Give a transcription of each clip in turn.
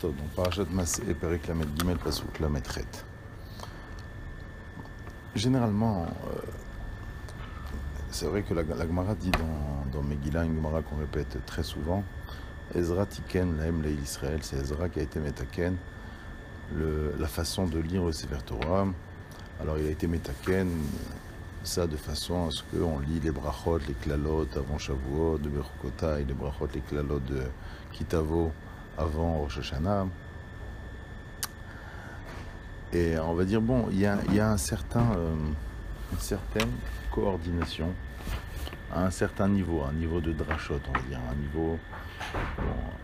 Donc, Parashat Mas'eh, Perek Lamed Gimel, Pasuk Lamed Chet. Généralement, c'est vrai que la Gemara dit dans Megillah, une Gemara qu'on répète très souvent, Ezra Tiken Lahem Leil Israël, c'est Ezra qui a été Metaken, la façon de lire le Sefer Torah. Alors il a été Metaken, ça de façon à ce qu'on lit les brachot, les klalot avant Shavuot, de Berukota, et les brachot, les klalot de Kitavo avant Rosh Hashanah. Et on va dire, bon, il y a une certaine coordination à un certain niveau, un niveau de drachot, on va dire,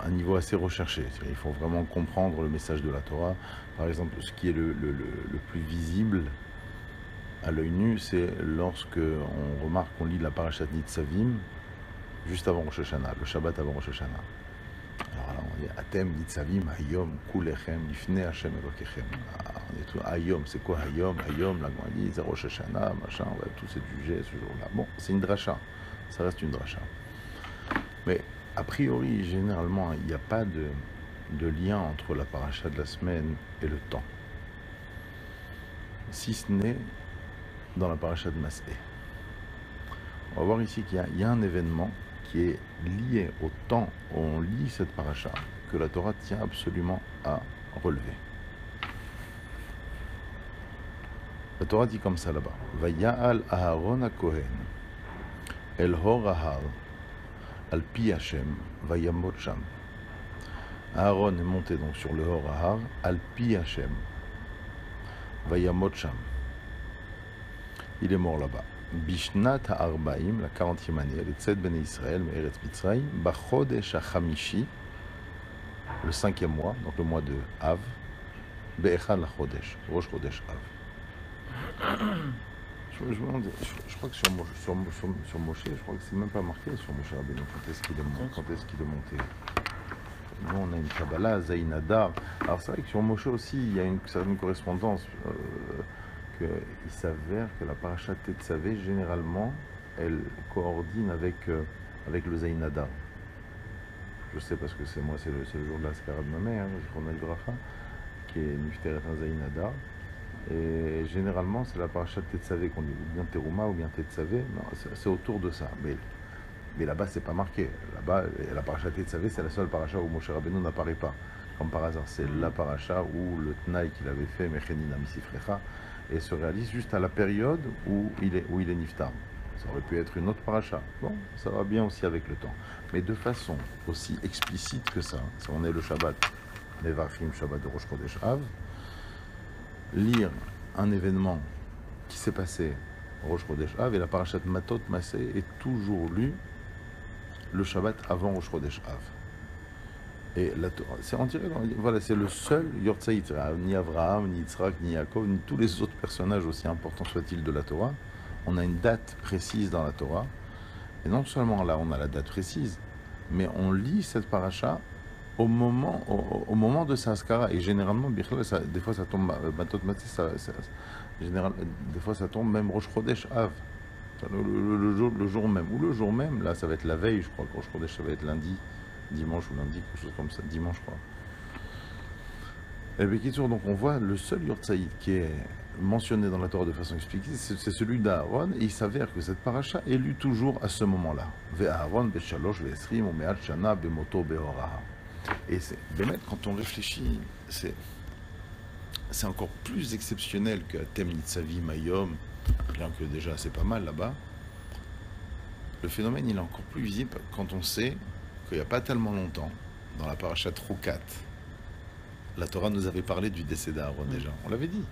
un niveau assez recherché. Il faut vraiment comprendre le message de la Torah. Par exemple, ce qui est le plus visible à l'œil nu, c'est lorsque on remarque qu'on lit la parashat Nitzavim juste avant Rosh Hashanah, le Shabbat avant Rosh Hashanah. Alors là, on dit Atem Nitzavim Hayom Kulechem Lifnei Hashem Elokechem. On est tout Hayom, c'est quoi Hayom? Hayom, la Gemara dit, c'est Rosh Hashanah, machin, on va tous être jugés ce jour-là. Bon, c'est une dracha, ça reste une dracha. Mais a priori, généralement, il n'y a pas de lien entre la paracha de la semaine et le temps. Si ce n'est dans la paracha de Mas'eh. On va voir ici qu'il y a un événement qui est lié au temps où on lit cette paracha, que la Torah tient absolument à relever. La Torah dit comme ça là-bas. Vaya'al Aharon HaKohen El Hor Ahar Al Pi Hashem Vayamot Sham. Aaron est monté donc sur le Hor Ahar Al Pi Hashem Vayamot Sham. Il est mort là-bas. Bishnat HaArbaim, la 40e année, le Tzed Ben Israël, Me'eretz Mitzrayim, Bachodesh HaChamishi, le 5e mois, donc le mois de Av, Be'echad LaChodesh, Rosh Chodesh Av. Je crois que sur Moshe, je crois que c'est même pas marqué sur Moshe Rabbeinu quand est-ce qu'il est monté. Nous on a une Kabbalah, Zainadar. Alors c'est vrai que sur Moshe aussi il y a une certaine correspondance, qu'il s'avère que la parasha Tetzavé généralement elle coordine avec le Zainadar. Je sais parce que c'est le jour de la Skara de ma mère, Zichron Livracha, qui est Nifteret Zainadar. Et généralement, c'est la paracha Tetzavé qu'on dit, ou bien Teruma, ou bien Tetzavé. Non, c'est autour de ça. Mais là-bas, c'est pas marqué. Là-bas, la paracha Tetzavé, c'est la seule paracha où Moshe Rabbeinu n'apparaît pas. Comme par hasard, c'est la paracha où le Tnaï qu'il avait fait, Mechenin Amisifrecha, et se réalise juste à la période où il est Niftar. Ça aurait pu être une autre paracha. Bon, ça va bien aussi avec le temps. Mais de façon aussi explicite que ça, si on est le Shabbat, Nevarchim Shabbat de Rosh Chodesh Av, lire un événement qui s'est passé Rosh Chodesh Av, et la parashat Matot Maseh est toujours lue le Shabbat avant Rosh Chodesh Av. Et c'est on dirait, voilà, c'est le seul Yortzeit, ni Avraham, ni Yitzhak, ni Yaakov, ni tous les autres personnages, aussi importants soient-ils de la Torah. On a une date précise dans la Torah, et non seulement là on a la date précise, mais on lit cette paracha au moment de sa Haskara. Et généralement, des fois ça tombe, Matot Maseh, des fois ça tombe même Rosh Chodesh Av, le jour même, ou le jour même, là ça va être la veille, je crois que Rosh Chodesh ça va être lundi, dimanche ou lundi, quelque chose comme ça, dimanche je crois. Et bien, donc on voit le seul Yortzeit qui est mentionné dans la Torah de façon explicite, c'est celui d'Aaron, et il s'avère que cette paracha est lue toujours à ce moment-là. Ve'Aaron be'shalosh ve'esrim u'me'at shana be'moto be'oraha. Et c'est, quand on réfléchit, c'est encore plus exceptionnel que Atem Nitzavim Hayom, bien que déjà c'est pas mal là-bas. Le phénomène il est encore plus visible quand on sait qu'il n'y a pas tellement longtemps, dans la parashat Rukat, la Torah nous avait parlé du décès d'Aaron déjà. On l'avait dit.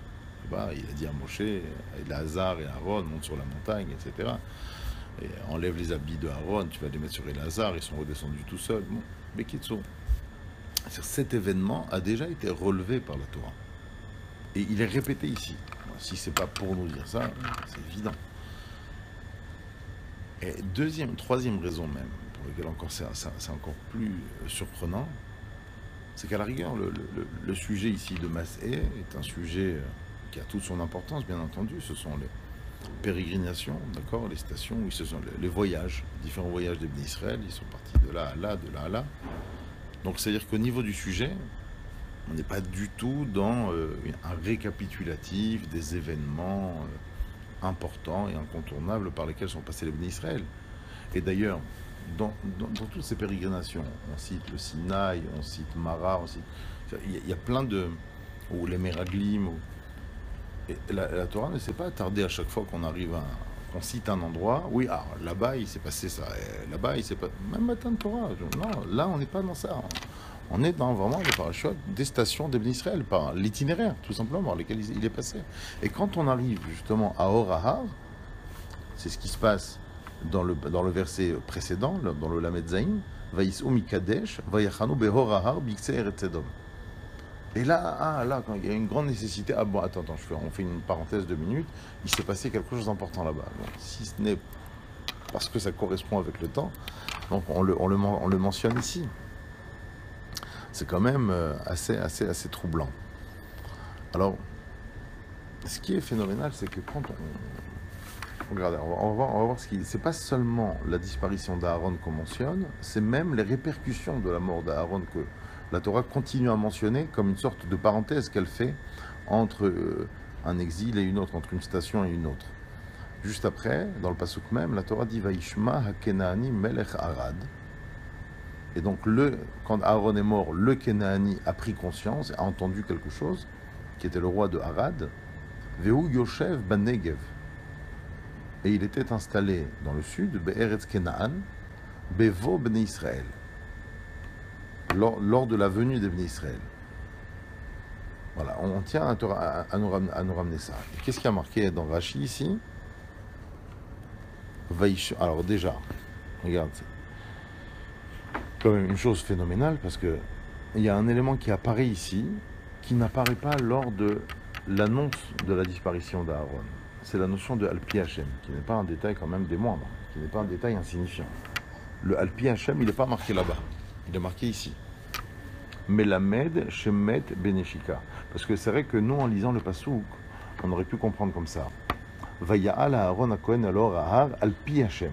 Il a dit à Moshe, Elazar et Aaron montent sur la montagne, etc. Et enlève les habits de Aaron, tu vas les mettre sur Elazar, ils sont redescendus tout seuls. Bon, Bekitso. Cet événement a déjà été relevé par la Torah. Et il est répété ici. Si c'est pas pour nous dire ça, c'est évident. Et troisième raison même, pour laquelle encore c'est encore plus surprenant, c'est qu'à la rigueur, le sujet ici de Mas'eh est un sujet qui a toute son importance, bien entendu. Ce sont les pérégrinations, d'accord, les stations, oui, ce sont les voyages, différents voyages des Bnei Israël, ils sont partis de là à là, de là à là. Donc c'est-à-dire qu'au niveau du sujet, On n'est pas du tout dans un récapitulatif des événements importants et incontournables par lesquels sont passés les Bénis Israël. Et d'ailleurs, dans toutes ces pérégrinations, on cite le Sinaï, on cite Mara, il y a plein de... ou les Meraglim, et la Torah ne s'est pas attardée à chaque fois qu'on arrive à... qu'on cite un endroit, oui, ah, là-bas il s'est passé ça, là-bas il s'est pas... Même Matan Torah, non, là on n'est pas dans ça. On est dans vraiment les parachutes des stations d'Ibn Israël, par l'itinéraire, tout simplement, par lesquels il est passé. Et quand on arrive justement à Or-Ahar, c'est ce qui se passe dans le verset précédent, dans le Lamed Zayin, Vaïsou Mikadesh, Vayachanu Behor-Ahar, Bikseer et Tzedom. Et là, quand il y a une grande nécessité, ah bon, attends, on fait une parenthèse 2 minutes, il s'est passé quelque chose d'important là-bas. Bon, si ce n'est parce que ça correspond avec le temps, donc on le mentionne ici. C'est quand même assez troublant. Alors, ce qui est phénoménal, c'est que quand regardez, on va voir ce qui... C'est pas seulement la disparition d'Aaron qu'on mentionne, c'est même les répercussions de la mort d'Aaron que la Torah continue à mentionner comme une sorte de parenthèse qu'elle fait entre un exil et une autre, entre une station et une autre. Juste après, dans le pasuk même, la Torah dit Vaishma hakenaani melech Arad. Et donc, quand Aaron est mort, le Kenaani a pris conscience, a entendu quelque chose, qui était le roi de Arad, Vehu Yoshev ben Negev. Et il était installé dans le sud, Be'eretz Kenaan, Bevo ben Israël, lors de la venue des Bnei Israël. Voilà, on tient à nous ramener ça. Qu'est-ce qui a marqué dans Rashi ici? Alors déjà, regarde, quand même une chose phénoménale, parce que il y a un élément qui apparaît ici, qui n'apparaît pas lors de l'annonce de la disparition d'Aaron. C'est la notion de Al-Pi Hashem, qui n'est pas un détail quand même des moindres, qui n'est pas un détail insignifiant. Le Al-Pi Hashem, il n'est pas marqué là-bas, il est marqué ici. Melamed Shemet Beneshika. Parce que c'est vrai que nous, en lisant le Passouk, on aurait pu comprendre comme ça. Vaya'al Aaron HaKohen alors Ahar Al-Pi Hashem.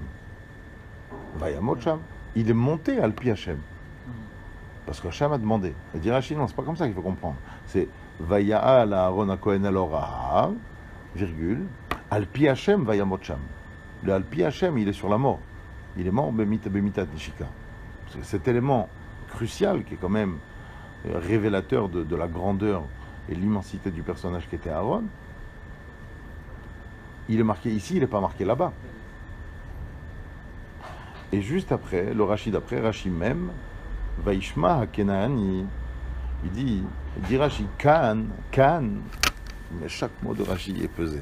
Vayamot Sham. Il est monté Al-Pi Hashem. Parce que Hashem a demandé. Il dit Rachid, non, c'est pas comme ça qu'il faut comprendre. C'est Vaya'al Aaron HaKohen alors Ahar, virgule, Al-Pi Hashem Vayamot Sham. Le Al-Pi Hashem, il est sur la mort. Il est mort Bemitat Nishika. Cet élément crucial qui est quand même révélateur de la grandeur et l'immensité du personnage qui était Aaron, il est marqué ici, il n'est pas marqué là-bas. Et juste après, le Rashi d'après, Rashi même, Vaishma HaKenaani, il dit Rashi, Kan, mais chaque mot de Rashi est pesé.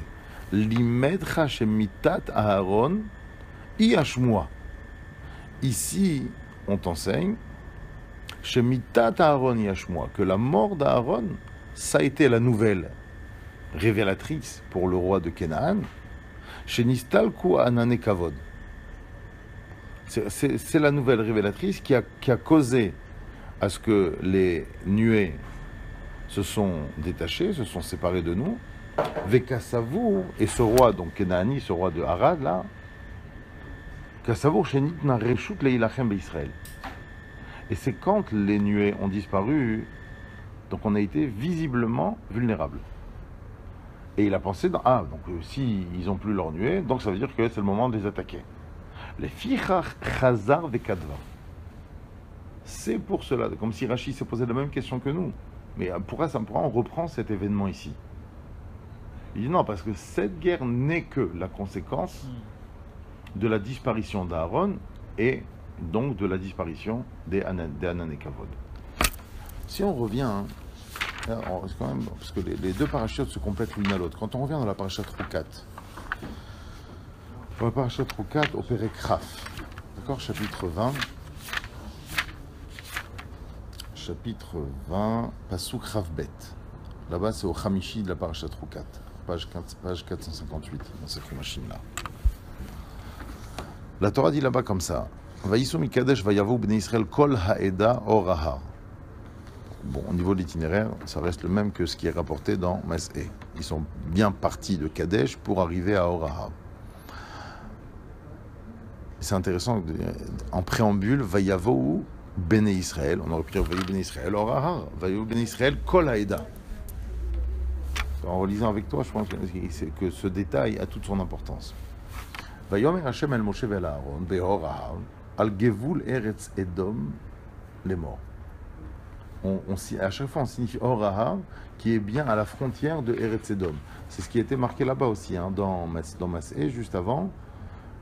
Limedcha shemitat Aaron, iashmua. Ici, on t'enseigne Shemitat Aaron Yashmoa, que la mort d'Aaron, ça a été la nouvelle révélatrice pour le roi de Canaan. Shenistalku Anane Kavod. C'est la nouvelle révélatrice qui a causé à ce que les nuées se sont détachés, se sont séparés de nous. Vekasavour, et ce roi, donc Kenaani, ce roi de Arad, là, Kasavour Shenit na reshut leilachem beIsraël. Et c'est quand les nuées ont disparu, donc on a été visiblement vulnérable. Et il a pensé, donc si ils n'ont plus leurs nuées, donc ça veut dire que c'est le moment de les attaquer. Les fichach chazar vekadva. C'est pour cela, comme si Rashi s'est posé la même question que nous. Mais pourquoi on reprend cet événement ici? Il dit non, parce que cette guerre n'est que la conséquence de la disparition d'Aaron et donc de la disparition des Hanan et Kavod. Si on revient, quand même, parce que les deux parachutes se complètent l'une à l'autre. Quand on revient dans la parachute Roukat, au Perek Raf, d'accord, chapitre 20, Pasuk Raf Bet. Là-bas, c'est au Hamishi de la parachute Roukat, page 458, dans cette machine-là. La Torah dit là-bas comme ça. Vaïsou mikadesh vayavou bnei Israël kol haeda oraha. Bon, au niveau de l'itinéraire, ça reste le même que ce qui est rapporté dans Mas'é. Ils sont bien partis de Kadesh pour arriver à Oraha. C'est intéressant, en préambule, vayavou Béné Israël, on aurait pu dire Vayu Béné Israël, Orahar, Vayu Béné Israël, Kol Haeda. En relisant avec toi, je pense que ce détail a toute son importance. Vayomer Hashem el Moshe vel Aaron, Behorahar, al Gevul Eretz Edom, les morts. À chaque fois, on signifie Orahar, qui est bien à la frontière de Eretz Edom. C'est ce qui a été marqué là-bas aussi, hein, dans Mas'é, juste avant.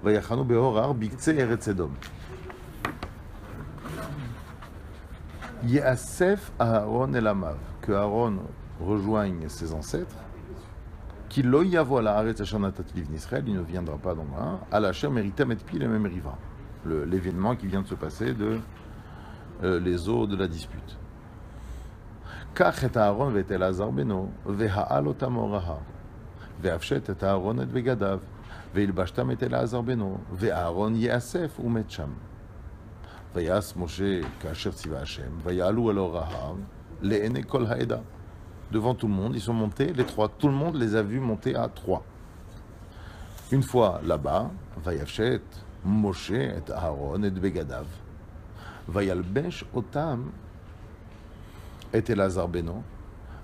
Vayachanu Behorahar, Biktse Eretz Edom. Yasef Aaron el Amav, que Aaron rejoigne ses ancêtres, qu'il lo yavo la Haaretz asher natat livni Israël, il ne viendra pas dans un, à la chair méritam et pi le même riva. L'événement qui vient de se passer de les eaux de la dispute. Kach et Aaron ve et Elazar beno, veha'al otam orahar, ve'afshet et Aaron et begadav, ve'ilbashtam et Elazar beno, ve'Aaron yasef umet sham. Vayas Moshe kasher tziva Hashem, vaya'alu el orahar, le'ene kol ha'eda. Devant tout le monde, ils sont montés, les trois. Tout le monde les a vus monter à 3. Une fois là-bas, Vayafshet, Moshe et Aaron et Begadav. Vayalbesh otam et Elazar beno.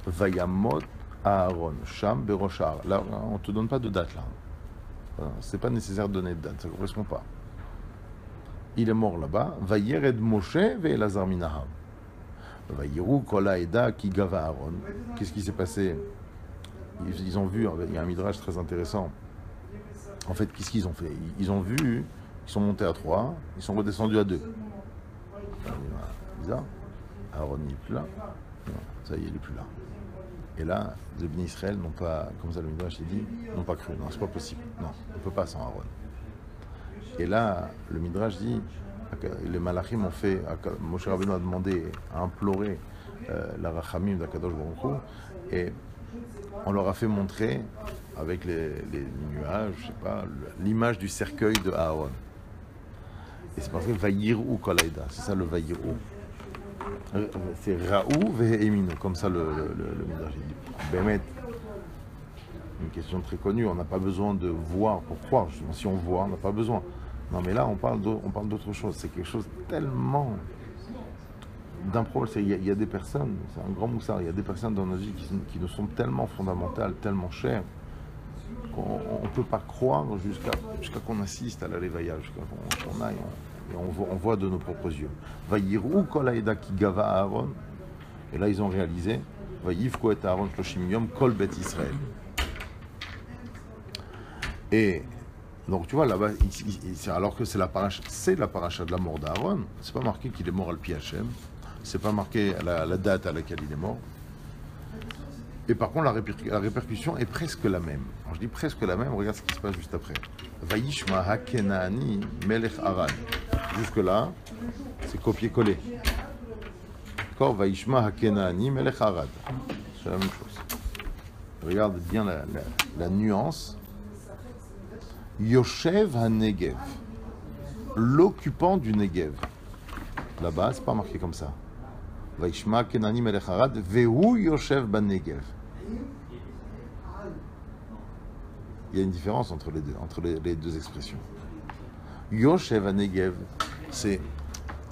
Vayamot Aaron, Sham beroshar. Là, on ne te donne pas de date là. C'est pas nécessaire de donner de date, ça ne correspond pas. Il est mort là-bas. Vayered Moshe ve Elazar minaham. Vayiru kol haeda ki gava Aaron. Qu'est-ce qui s'est passé? Ils ont vu, il y a un midrash très intéressant. En fait, qu'est-ce qu'ils ont fait? Ils ont vu, ils sont montés à 3, ils sont redescendus à 2. Bizarre. Aaron n'est plus là. Non, ça y est, il n'est plus là. Et là, les bénis Israël n'ont pas, comme ça le midrash dit, n'ont pas cru. Non, c'est pas possible. Non, on ne peut pas sans Aaron. Et là, le midrash dit, les malachim ont fait, Moshe Rabbeinu a demandé, a imploré la rachamim d'Akadosh Baruch Hu, et on leur a fait montrer avec les nuages, je sais pas, l'image du cercueil de Aaron. Et c'est parce que Vayiru kol haeda, c'est ça le Vayiru. C'est Raou ve'eminu, comme ça le midrash dit. Bémet, une question très connue, on n'a pas besoin de voir pour croire, justement. Si on voit, on n'a pas besoin. Non, mais là, on parle d'autre chose. C'est quelque chose tellement d'improbable. Il y a des personnes, c'est un grand moussard, il y a des personnes dans nos vies qui nous sont tellement fondamentales, tellement chères, qu'on ne peut pas croire jusqu'à qu'on assiste à la réveillage, jusqu'à qu'on aille et on voit de nos propres yeux. Vayiru kol haeda ki gava Aaron. Et là, ils ont réalisé, Vayivko et Aaron shloshim yom kol bet Israël. Et donc tu vois là-bas, alors que c'est la paracha de la mort d'Aaron, c'est pas marqué qu'il est mort al pi Hashem, c'est pas marqué la date à laquelle il est mort. Et par contre, la répercussion est presque la même. Alors, je dis presque la même, regarde ce qui se passe juste après. Vayishma hakenaani melech Aran. Jusque-là, c'est copier-coller. D'accord? Vayishma hakenaani melech Arad. C'est la même chose. Regarde bien la nuance. Yoshev ha-Negev, l'occupant du Negev. Là-bas, c'est pas marqué comme ça. Vaishma kenani melech Arad, vehu Yoshev ban-Negev. Il y a une différence entre les deux expressions. Yoshev ha-Negev, c'est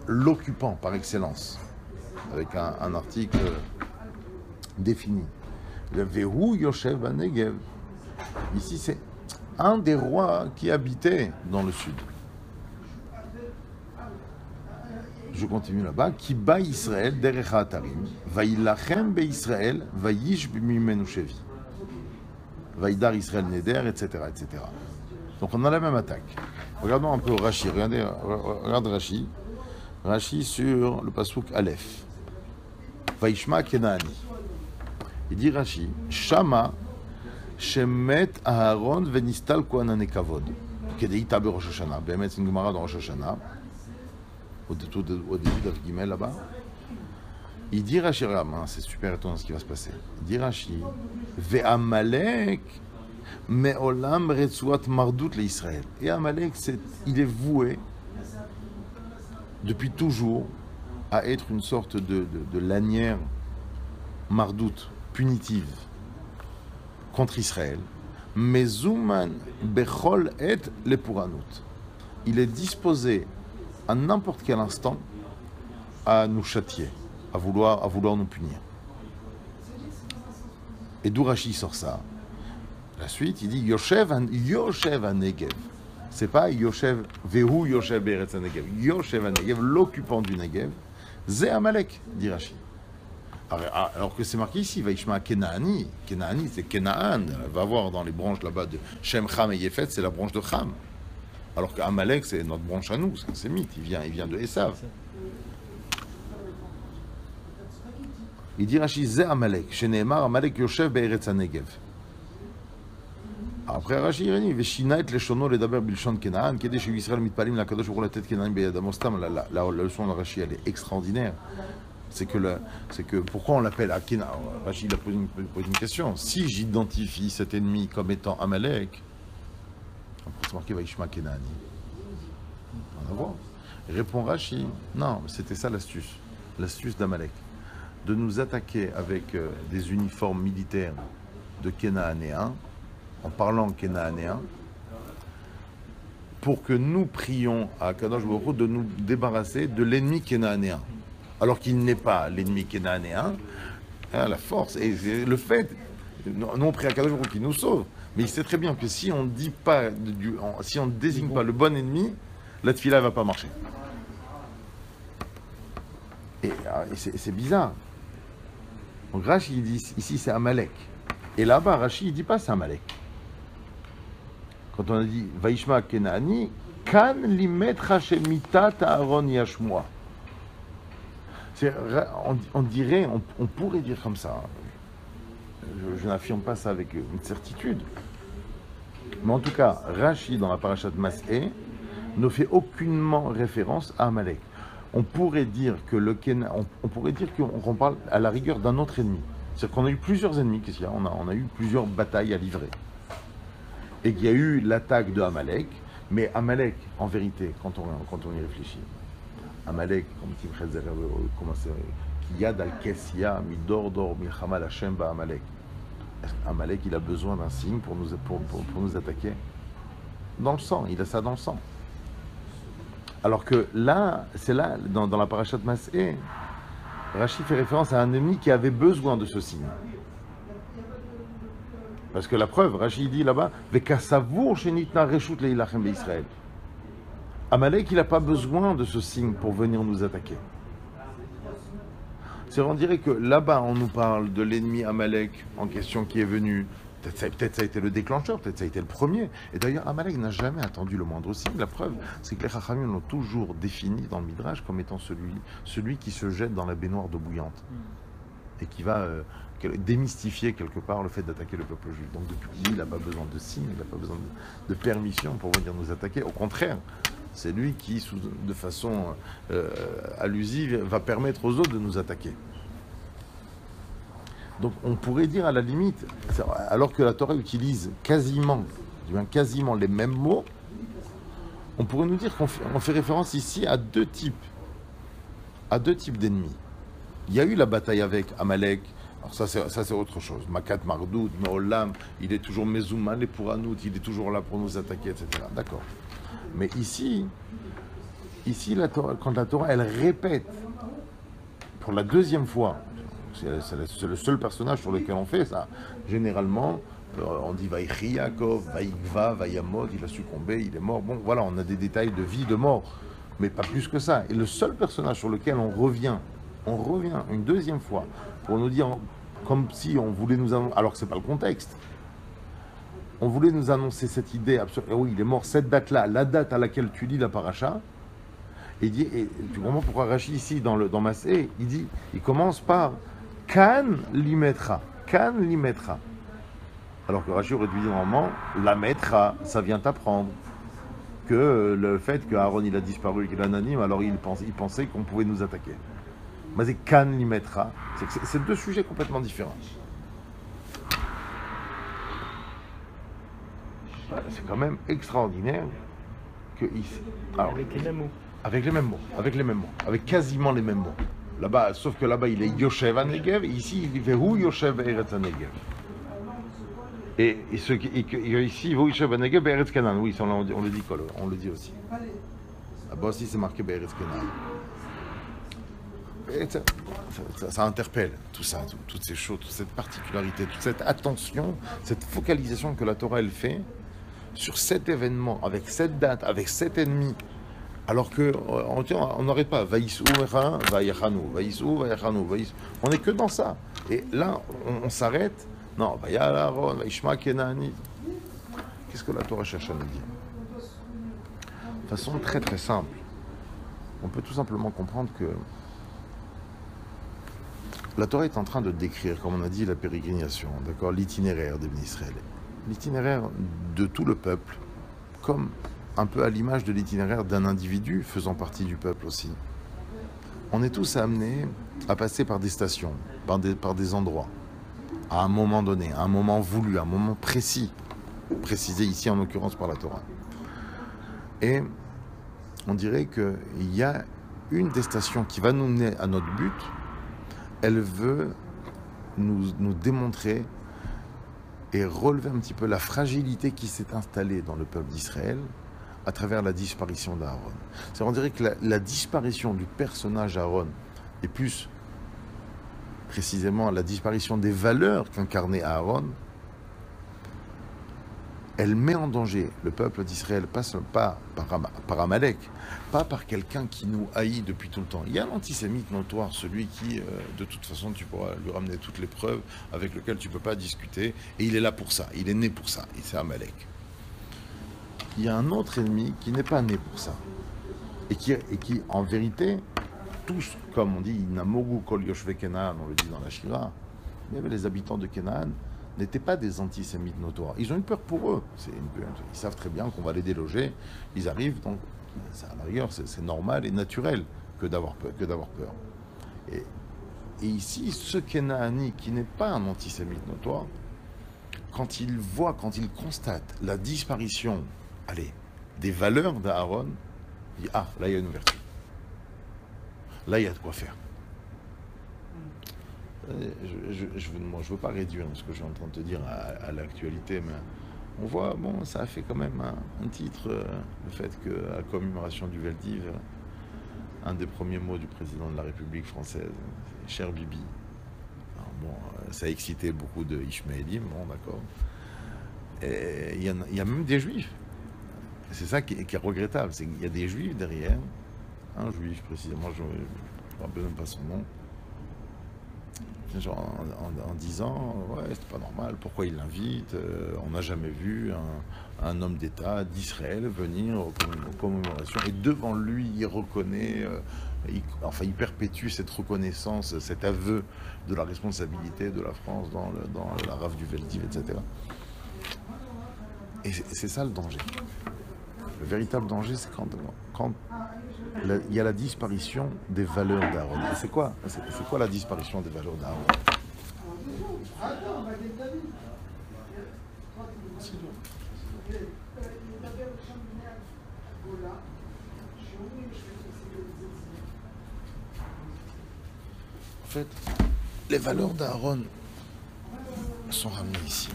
l'occupant par excellence, avec un article défini. Le vehu Yoshev ban-Negev, ici c'est un des rois qui habitait dans le sud. Je continue là-bas. Ki ba Israël derech ha'atarim, va'ilachem be'Israël, va'ish mimenu shevi. Va'idar Israël neder, etc., etc. Donc on a la même attaque. Regardons un peu Rashi. Regarde Rashi. Rashi sur le pasuk Aleph. Va'ishma Kenaani. Il dit Rashi, Shama Shemet Aaron venistal kohanan kavod. Kedeita be Rosh Hashanah. Bémet, c'est une Gemara dans Rosh Hashanah. Au début d'Avgimel là-bas. Il dit Rashi, c'est super étonnant ce qui va se passer. Il dit Rashi, Ve'amalek me'olam retzuat mardut l'Israël. Et Amalek, il est voué depuis toujours à être une sorte de lanière mardoute, punitive, contre Israël. Mezuman bechol et lepuranut. Il est disposé à n'importe quel instant à nous châtier, à vouloir nous punir. Et d'où Rashi sort ça. La suite, il dit Yoshev Negev. C'est pas Yoshev Vehu Yoshev Beretz Negev. Yoshev Negev, l'occupant du Negev, Zé Amalek, dit Rashi. Alors que c'est marqué ici, Vaishma Kenaani. Kenaani, c'est Kenaan. Va voir dans les branches là-bas de Shem, Cham et Yefet, c'est la branche de Cham. Alors qu'Amalek, c'est notre branche à nous, c'est un sémite, il vient de Esav. Il dit Rashi, Zé Amalek, Sheneemar Amalek Yoshev Be'eretz HaNegev. Après Rashi, il dit, Veshina et leshono ledaber bilshon Kenaan, Kedé chez Israël mitpalim la kadosh pour la tête Kenaan beyadamostam. La leçon de Rashi, elle est extraordinaire. C'est que pourquoi on l'appelle Akena. Rashi, il a posé une question. Si j'identifie cet ennemi comme étant Amalek, c'est marqué Vaishma Kenani. On va voir. Répond Rashi, non, c'était ça l'astuce d'Amalek. De nous attaquer avec des uniformes militaires de Kénaanéens, en parlant Kénaanéen, pour que nous prions à Kadosh Baruch Hu de nous débarrasser de l'ennemi Kénaanéen. Alors qu'il n'est pas l'ennemi Kénaanéen, la force, et le fait, nous on prie à Kadosh Baruch Hu qui nous sauve, mais il sait très bien que si on dit pas, si on ne désigne pas le bon ennemi, la tefila ne va pas marcher. Et c'est bizarre. Donc Rashi il dit ici c'est Amalek. Et là-bas Rashi il dit pas c'est Amalek. Quand on a dit Vaishma Kenani, Kan limet Hashemitat Aaron Yashmoa. On dirait, on pourrait dire comme ça. Je n'affirme pas ça avec une certitude. Mais en tout cas, Rashi dans la parashat Mas'é ne fait aucunement référence à Amalek. On pourrait dire que on pourrait dire qu'on parle à la rigueur d'un autre ennemi. C'est-à-dire qu'on a eu plusieurs ennemis, qu'est-ce qu'il y a ? On a eu plusieurs batailles à livrer. Et qu'il y a eu l'attaque de Amalek, mais Amalek, en vérité, quand on y réfléchit, Amalek, comme Tim Chedzer, qui yad al kessia midor dor milchama l'Hashem ba Amalek. Amalek, il a besoin d'un signe pour nous attaquer. Dans le sang, il a ça dans le sang. Alors que là, c'est là, dans la parashat Mas'é, Rashi fait référence à un ennemi qui avait besoin de ce signe. Parce que la preuve, Rashi dit là-bas, Vekasavour shenitna reshut leilachem beIsraël. Amalek, il n'a pas besoin de ce signe pour venir nous attaquer. On dirait que là-bas, on nous parle de l'ennemi Amalek en question qui est venu. Peut-être ça a été le déclencheur, peut-être ça a été le premier. Et d'ailleurs, Amalek n'a jamais attendu le moindre signe. La preuve, c'est que les Chachamim l'ont toujours défini dans le Midrash comme étant celui qui se jette dans la baignoire d'eau bouillante. Et qui va démystifier quelque part le fait d'attaquer le peuple juif. Donc depuis lui, il n'a pas besoin de signe, il n'a pas besoin de permission pour venir nous attaquer. Au contraire, c'est lui qui, de façon allusive, va permettre aux autres de nous attaquer. Donc on pourrait dire à la limite, alors que la Torah utilise quasiment les mêmes mots, on pourrait nous dire qu'on fait référence ici à deux types d'ennemis. Il y a eu la bataille avec Amalek, alors ça c'est autre chose. Makat Mardoud, Meolam, il est toujours Mezouman et pour Anout, il est toujours là pour nous attaquer, etc. D'accord. Mais ici quand la Torah, elle répète pour la deuxième fois, c'est le seul personnage sur lequel on fait ça. Généralement, on dit Vaïchi Yaakov, Vaïkva, Vaïamod, il a succombé, il est mort. Bon, voilà, on a des détails de vie, de mort, mais pas plus que ça. Et le seul personnage sur lequel on revient une deuxième fois pour nous dire, comme si on voulait nous annoncer, alors que c'est pas le contexte, on voulait nous annoncer cette idée absolue. Oui, il est mort cette date-là, la date à laquelle tu lis la paracha. Et tu comprends pourquoi Rashi ici dans Mas'é, il commence par Kan limetra. Alors que Rashi aurait dû dire normalement, la metra, ça vient t'apprendre. Que le fait que Aaron il a disparu et qu'il est anonyme, alors il pensait qu'on pouvait nous attaquer. Mais c'est Kan limetra. C'est deux sujets complètement différents. C'est quand même extraordinaire que ici. Alors, avec les mêmes mots, avec quasiment les mêmes mots. Là-bas, sauf que là-bas, il est Yoshev HaNegev, et ici, il fait Hu Yoshev Eretz HaNegev. Et ici, Hu Yoshev HaNegev Eretz Canaan. Oui, ça, on le dit, on le dit aussi. Là-bas aussi, c'est marqué Eretz Canaan. ça interpelle tout ça, toutes ces choses, toute cette particularité, toute cette attention, cette focalisation que la Torah elle fait sur cet événement, avec cette date, avec cet ennemi. Alors que on n'arrête pas. Vaïsou, vaïchanou, vaïsou, vaïchanou, vaïsou. On n'est que dans ça. Et là, on s'arrête. Non, vaïal Aaron, vaïshma Kenani. Qu'est-ce que la Torah cherche à nous dire? De façon très très simple. On peut tout simplement comprendre que la Torah est en train de décrire, comme on a dit, la pérégrination, d'accord, l'itinéraire des Israël, l'itinéraire de tout le peuple, comme un peu à l'image de l'itinéraire d'un individu faisant partie du peuple aussi. On est tous amenés à passer par des stations, par des endroits, à un moment donné, à un moment voulu, à un moment précis, précisé ici en l'occurrence par la Torah. Et on dirait qu'il y a une des stations qui va nous mener à notre but. Elle veut nous démontrer et relever un petit peu la fragilité qui s'est installée dans le peuple d'Israël à travers la disparition d'Aaron. On dirait que la disparition du personnage Aaron, et plus précisément la disparition des valeurs qu'incarnait Aaron, elle met en danger le peuple d'Israël, pas par Amalek, pas par quelqu'un qui nous haït depuis tout le temps. Il y a l'antisémite notoire, celui qui, de toute façon, tu pourras lui ramener toutes les preuves avec lesquelles tu ne peux pas discuter, et il est là pour ça, il est né pour ça, et c'est Amalek. Il y a un autre ennemi qui n'est pas né pour ça, et qui en vérité, tous, comme on dit, Namogu Kol Yoshve Kenaan, on le dit dans la Shira, mais les habitants de Kenaan n'étaient pas des antisémites notoires. Ils ont une peur pour eux. Ils savent très bien qu'on va les déloger. Ils arrivent, donc à la rigueur, c'est normal et naturel que d'avoir peur. Et ici, ce Kenaani qui n'est pas un antisémite notoire, quand il constate la disparition, des valeurs d'Aaron, il dit, là il y a une ouverture. Là il y a de quoi faire. Je ne veux pas réduire ce que je suis en train de te dire à l'actualité, mais on voit, ça a fait quand même un titre, le fait que la commémoration du Veldiv, un des premiers mots du président de la République française, c'est cher Bibi. Alors ça a excité beaucoup de Ishmaélim, d'accord. Et il y a même des Juifs. C'est ça qui est regrettable, c'est qu'il y a des Juifs derrière, un Juif précisément, je ne me rappelle même pas son nom, genre en disant ouais c'est pas normal, pourquoi il l'invite, on n'a jamais vu un homme d'État d'Israël venir aux commémorations et devant lui il reconnaît, il perpétue cette reconnaissance, cet aveu de la responsabilité de la France dans la rafle du Veldiv, etc. Et c'est ça le danger. Le véritable danger, c'est quand il y a la disparition des valeurs d'Aaron. Et c'est quoi la disparition des valeurs d'Aaron? En fait, les valeurs d'Aaron sont ramenées ici.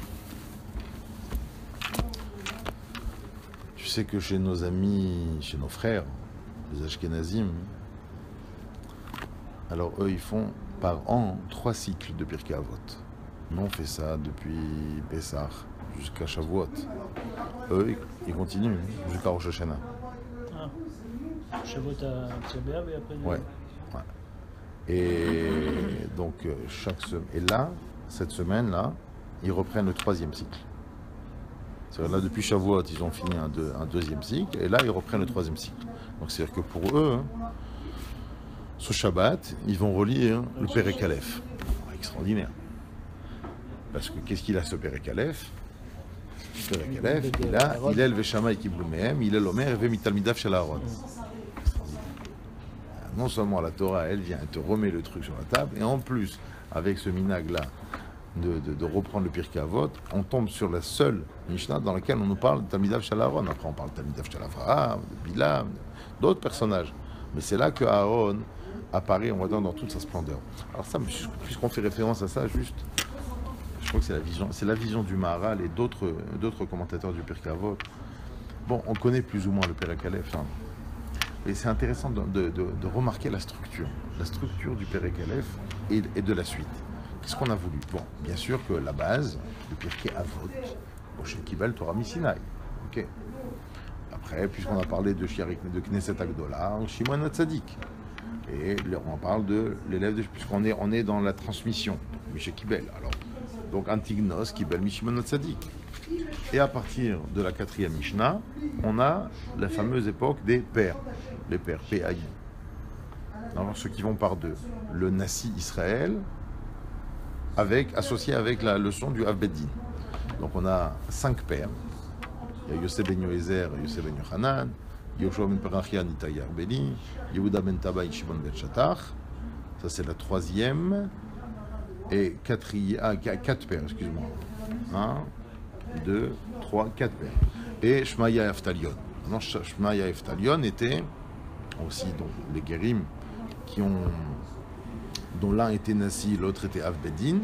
Tu sais que chez nos amis, chez nos frères, les Ashkenazim, alors eux, ils font par an 3 cycles de Pirkei Avot. Nous, on fait ça depuis Pessah jusqu'à Shavuot. Eux, ils continuent jusqu'à Rosh Hashanah. Shavuot à Tziabéab et après... Ouais. Et donc, chaque semaine... Et là, cette semaine-là, ils reprennent le 3e cycle. Là, depuis Shavuot, ils ont fini un 2e cycle, et là, ils reprennent le 3e cycle. Donc, c'est-à-dire que pour eux, ce Shabbat, ils vont relire le Perek Aleph. Extraordinaire. Parce que qu'est-ce qu'il a, ce Perek Aleph? Le Perek Aleph, il a Hillel Veshama Kiblu Mehem, Hillel Omer Eve Mitalmidav Shel Aaron. Non seulement la Torah, elle vient, elle te remet le truc sur la table, et en plus, avec ce minag-là, de reprendre le Pirkei Avot, on tombe sur la seule Mishnah dans laquelle on nous parle de Talmidav Shel Aaron. Après, on parle de Talmidav Shel Avraham, de Bilam, d'autres personnages. Mais c'est là que Aaron apparaît, on va dire, dans toute sa splendeur. Alors ça, puisqu'on fait référence à ça, juste, je crois que c'est la vision du Maharal et d'autres commentateurs du Pirkei Avot. Bon, on connaît plus ou moins le Perek Aleph. Et c'est intéressant de remarquer la structure du Perek Aleph et de la suite. Qu'est-ce qu'on a voulu? Bon, bien sûr que la base, le Pirkei Avot, Moshe Kibel Torah Misinai. Ok. Après, puisqu'on a parlé de Knesset Agdola, Shimon Hatzadik. Et on parle de l'élève, puisqu'on est dans la transmission, Moshe Kibel. Alors, donc Antignos Kibel Mishimon Hatzadik. Et à partir de la 4e Mishnah, on a la fameuse époque des pères, les pères PAI. Alors, ceux qui vont par deux. Le Nassi Israël, associé avec la leçon du Av Beddin. Donc on a 5 pères. Il y a Yosef ben Yoézer, Yosef ben Yochanan, Yoshua ben Perachia, Nitaya Arbeli, Yehuda ben Tabai, Shimon ben Shatach. Ça c'est la 3e. Et 4 pères, excuse-moi. 1, 2, 3, 4 pères. Et Shmaya et Aftalion. Maintenant, Shmaya et Aftalion étaient aussi donc, les Guérim dont l'un était Nassi, l'autre était Av Beddin,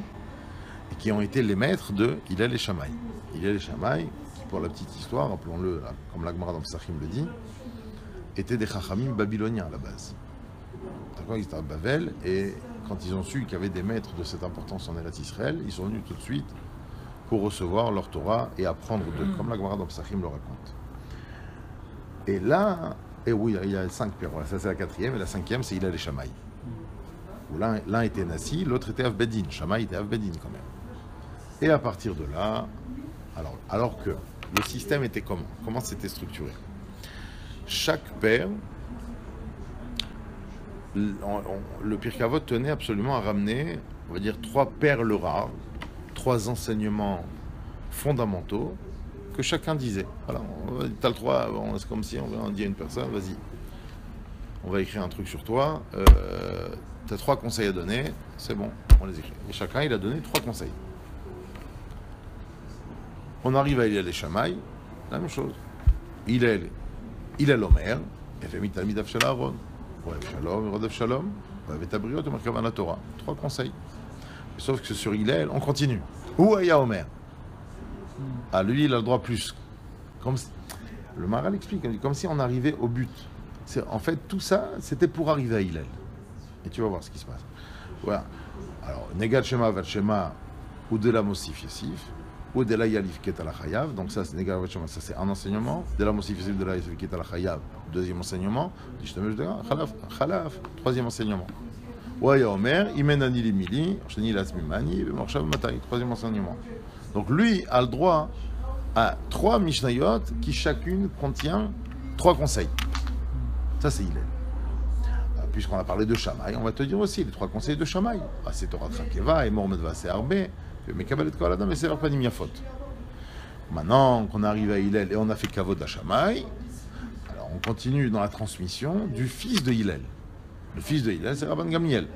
et qui ont été les maîtres de Hillel et Shammai. Hillel et Shammai, qui pour la petite histoire, rappelons-le, comme l'Agmara dans Psachim le dit, étaient des Chachamim babyloniens à la base. D'accord, ils étaient à Bavel, et quand ils ont su qu'il y avait des maîtres de cette importance en Eretz Israël, ils sont venus tout de suite pour recevoir leur Torah et apprendre d'eux, comme l'Agmara dans Psachim le raconte. Et là, et oui, il y a 5 pères, voilà, ça c'est la 4e, et la 5e c'est Hillel et Shammai. Où l'un était Nassi, l'autre était Av Beddin. Shammai était Av Beddin quand même. Et à partir de là, alors que le système était comment c'était structuré? Chaque père, le Pirkei Avot tenait absolument à ramener, on va dire, 3 perles rares, 3 enseignements fondamentaux que chacun disait. Voilà, t'as le droit, c'est comme si on dit à une personne, vas-y, on va écrire un truc sur toi, tu as 3 conseils à donner, c'est bon, on les écrit. Et chacun, il a donné 3 conseils. On arrive à Hillel et Shammai, la même chose. Hillel Omer, Efemit Talmid Avshel Aaron, Oev Shalom, Rodef Shalom, Oev et Abriot, Omer Kavan la Torah. 3 conseils. Sauf que sur Hillel, on continue. Où Aya Omer? Ah, lui, il a le droit plus. Le Maharal explique, comme si on arrivait au but. En fait, tout ça, c'était pour arriver à Hillel. Et tu vas voir ce qui se passe. Voilà. Alors, Negat Shema Vat Shema, ou de la Mosif Yesif, ou de la Yalif Ket al Chayav. Donc, ça, c'est Negat Vat Shema, ça c'est un enseignement. De la Mosif Yesif, de la Yalif Ket al Chayav, 2e enseignement. Khalaf, 3e enseignement. Waya Omer, Imenani Limili, Sheni Lasmimani, Morshav Matai, 3e enseignement. Donc, lui a le droit à 3 Mishnayot qui chacune contient 3 conseils. Ça, c'est Hillel. Puisqu'on a parlé de Shammai, on va te dire aussi les 3 conseils de Shammai. C'est Torah Trakeva, et Mormed Vase Arbe, Mekabelet Kol Adam, et c'est leur panim Yafot. Maintenant qu'on arrive à Hillel et on a fait Kavod à Shammai, alors on continue dans la transmission du fils de Hillel. Le fils de Hillel, c'est Rabban Gamliel.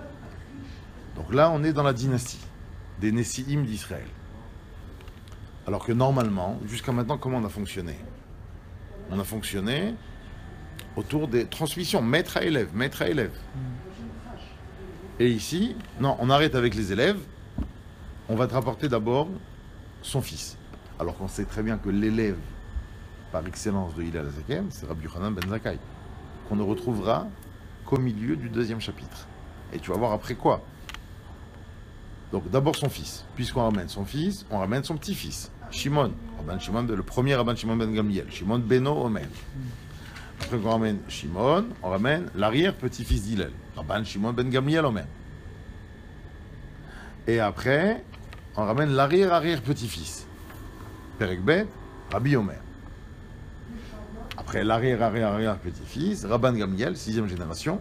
Donc là, on est dans la dynastie des Nessiim d'Israël. Alors que normalement, jusqu'à maintenant, comment on a fonctionné? On a fonctionné autour des transmissions, maître à élève, maître à élève. Et ici, non, on arrête avec les élèves, on va te rapporter d'abord son fils. Alors qu'on sait très bien que l'élève, par excellence de Hillel Hazaken, c'est Rabbi Yochanan ben Zakkai, qu'on ne retrouvera qu'au milieu du 2e chapitre. Et tu vas voir après quoi. Donc d'abord son fils. Puisqu'on ramène son fils, on ramène son petit-fils, Shimon, le premier Rabban Shimon ben Gamliel, Shimon Beno Omer. Après qu'on ramène Shimon, on ramène l'arrière-petit-fils d'Hillel, Rabban Shimon ben Gamliel Omer. Et après, on ramène l'arrière-arrière-petit-fils, Perek Bet, Rabbi Omer. Après l'arrière-arrière-arrière-petit-fils, Rabban Gamliel, 6e génération.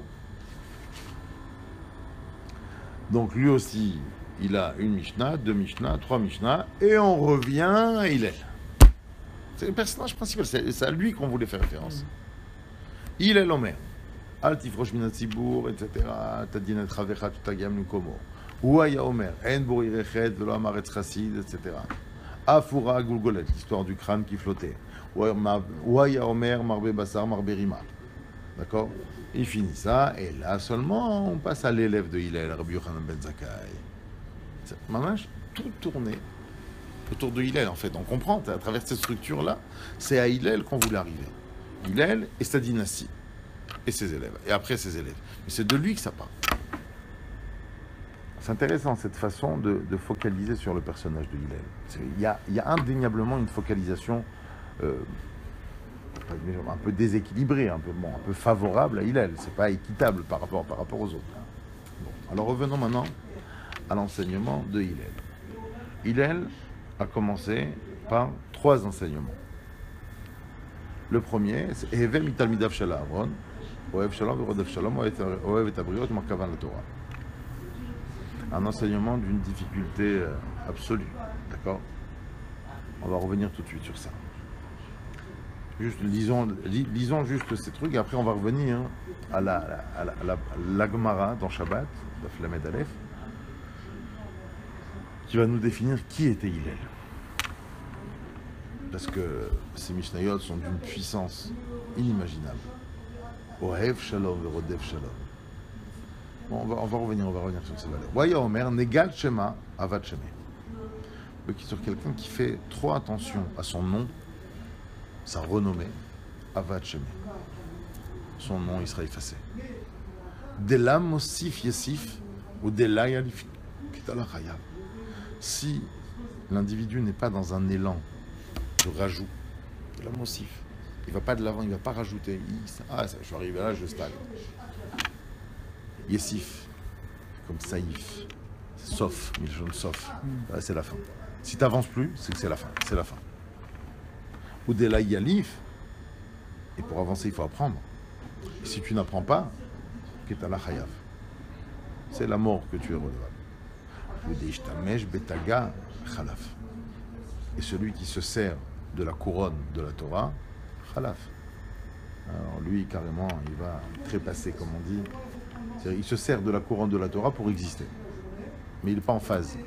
Donc lui aussi, il a une Mishnah, 2 Mishnah, 3 Mishnah, et on revient à Hillel. C'est le personnage principal, c'est à lui qu'on voulait faire référence. Hillel Omer, Al tifrosh min hatzibur, etc. Tadin et travecha tutagam nukomo. Ouaya Omer, En borirechet velo amaretz chassid, etc. Afura Gulgolet, l'histoire du crâne qui flottait. Ouaya Omer, marbe basar, marbe rima. D'accord? Il finit ça, et là seulement on passe à l'élève de Hillel, Rabbi Yochanan ben Zakkai. Maman, tout tourné autour de Hillel en fait. On comprend, à travers cette structure-là, c'est à Hillel qu'on voulait arriver. Hillel et sa dynastie. et ses élèves, et après ses élèves. Mais c'est de lui que ça parle. C'est intéressant cette façon de focaliser sur le personnage de Hillel. Il y a indéniablement une focalisation un peu déséquilibrée, un peu favorable à Hillel. C'est pas équitable par rapport aux autres. Bon. Alors revenons maintenant à l'enseignement de Hillel. Hillel a commencé par 3 enseignements. Le premier, c'est Heve mitalmidav shel Aaron, ohev shalom verodef shalom, ohev et abriot markavan la Torah. Un enseignement d'une difficulté absolue, d'accord? On va revenir tout de suite sur ça. Juste lisons juste ces trucs, et après on va revenir à la Gemara dans Shabbat, Daf Lamed Aleph, qui va nous définir qui était Hillel. Parce que ces Mishnayot sont d'une puissance inimaginable. Ohev shalom verodef shalom. Bon, on va revenir sur ces valeurs. Waya Omer, Negal Shema, Avad Shemeh. Sur quelqu'un qui fait trop attention à son nom, sa renommée, Avad Shemeh. Son nom, il sera effacé. Dela Mosif Yesif, ou Dela Yalif Kitala Chayav. Si l'individu n'est pas dans un élan de rajout, Dela Mosif, il ne va pas de l'avant, il ne va pas rajouter. Je suis arrivé là, je stagne. Yesif, comme Saïf, sauf, Milchon sauf, c'est la fin. Si tu n'avances plus, c'est que c'est la fin, Ou Dela Yalif, et pour avancer, il faut apprendre. Et si tu n'apprends pas, Ketala Chayav, c'est la mort que tu es redevable. Ou Deishtamesh Betaga Chalaf. Et celui qui se sert de la couronne de la Torah, Chalaf. Alors lui, carrément, il va trépasser, comme on dit. C'est-à-dire, il se sert de la couronne de la Torah pour exister. Mais il n'est pas en phase.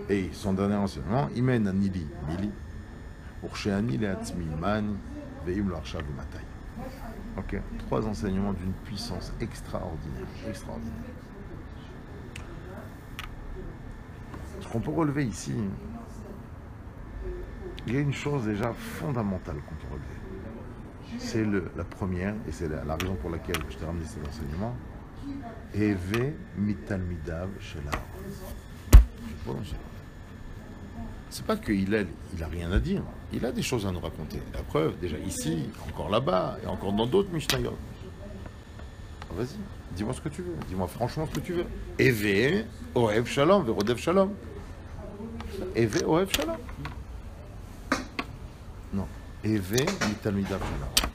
Et son dernier enseignement, il mène à Nili, Ursheani le Atzmi Man, Veim lo Arshav Matai. Ok, 3 enseignements d'une puissance extraordinaire. Ce qu'on peut relever ici, il y a une chose déjà fondamentale qu'on peut relever. C'est la première, et c'est la raison pour laquelle je t'ai ramené cet enseignement. Heve mitalmidav shel Aaron. C'est pas que Hillel, il a rien à dire. Il a des choses à nous raconter. La preuve, déjà ici, encore là-bas, et encore dans d'autres Mishnayot. Vas-y, dis-moi ce que tu veux. Dis-moi franchement ce que tu veux. Heve, ohev shalom, verodef shalom. Heve, ohev shalom. Non. Heve mitalmidav shel Aaron.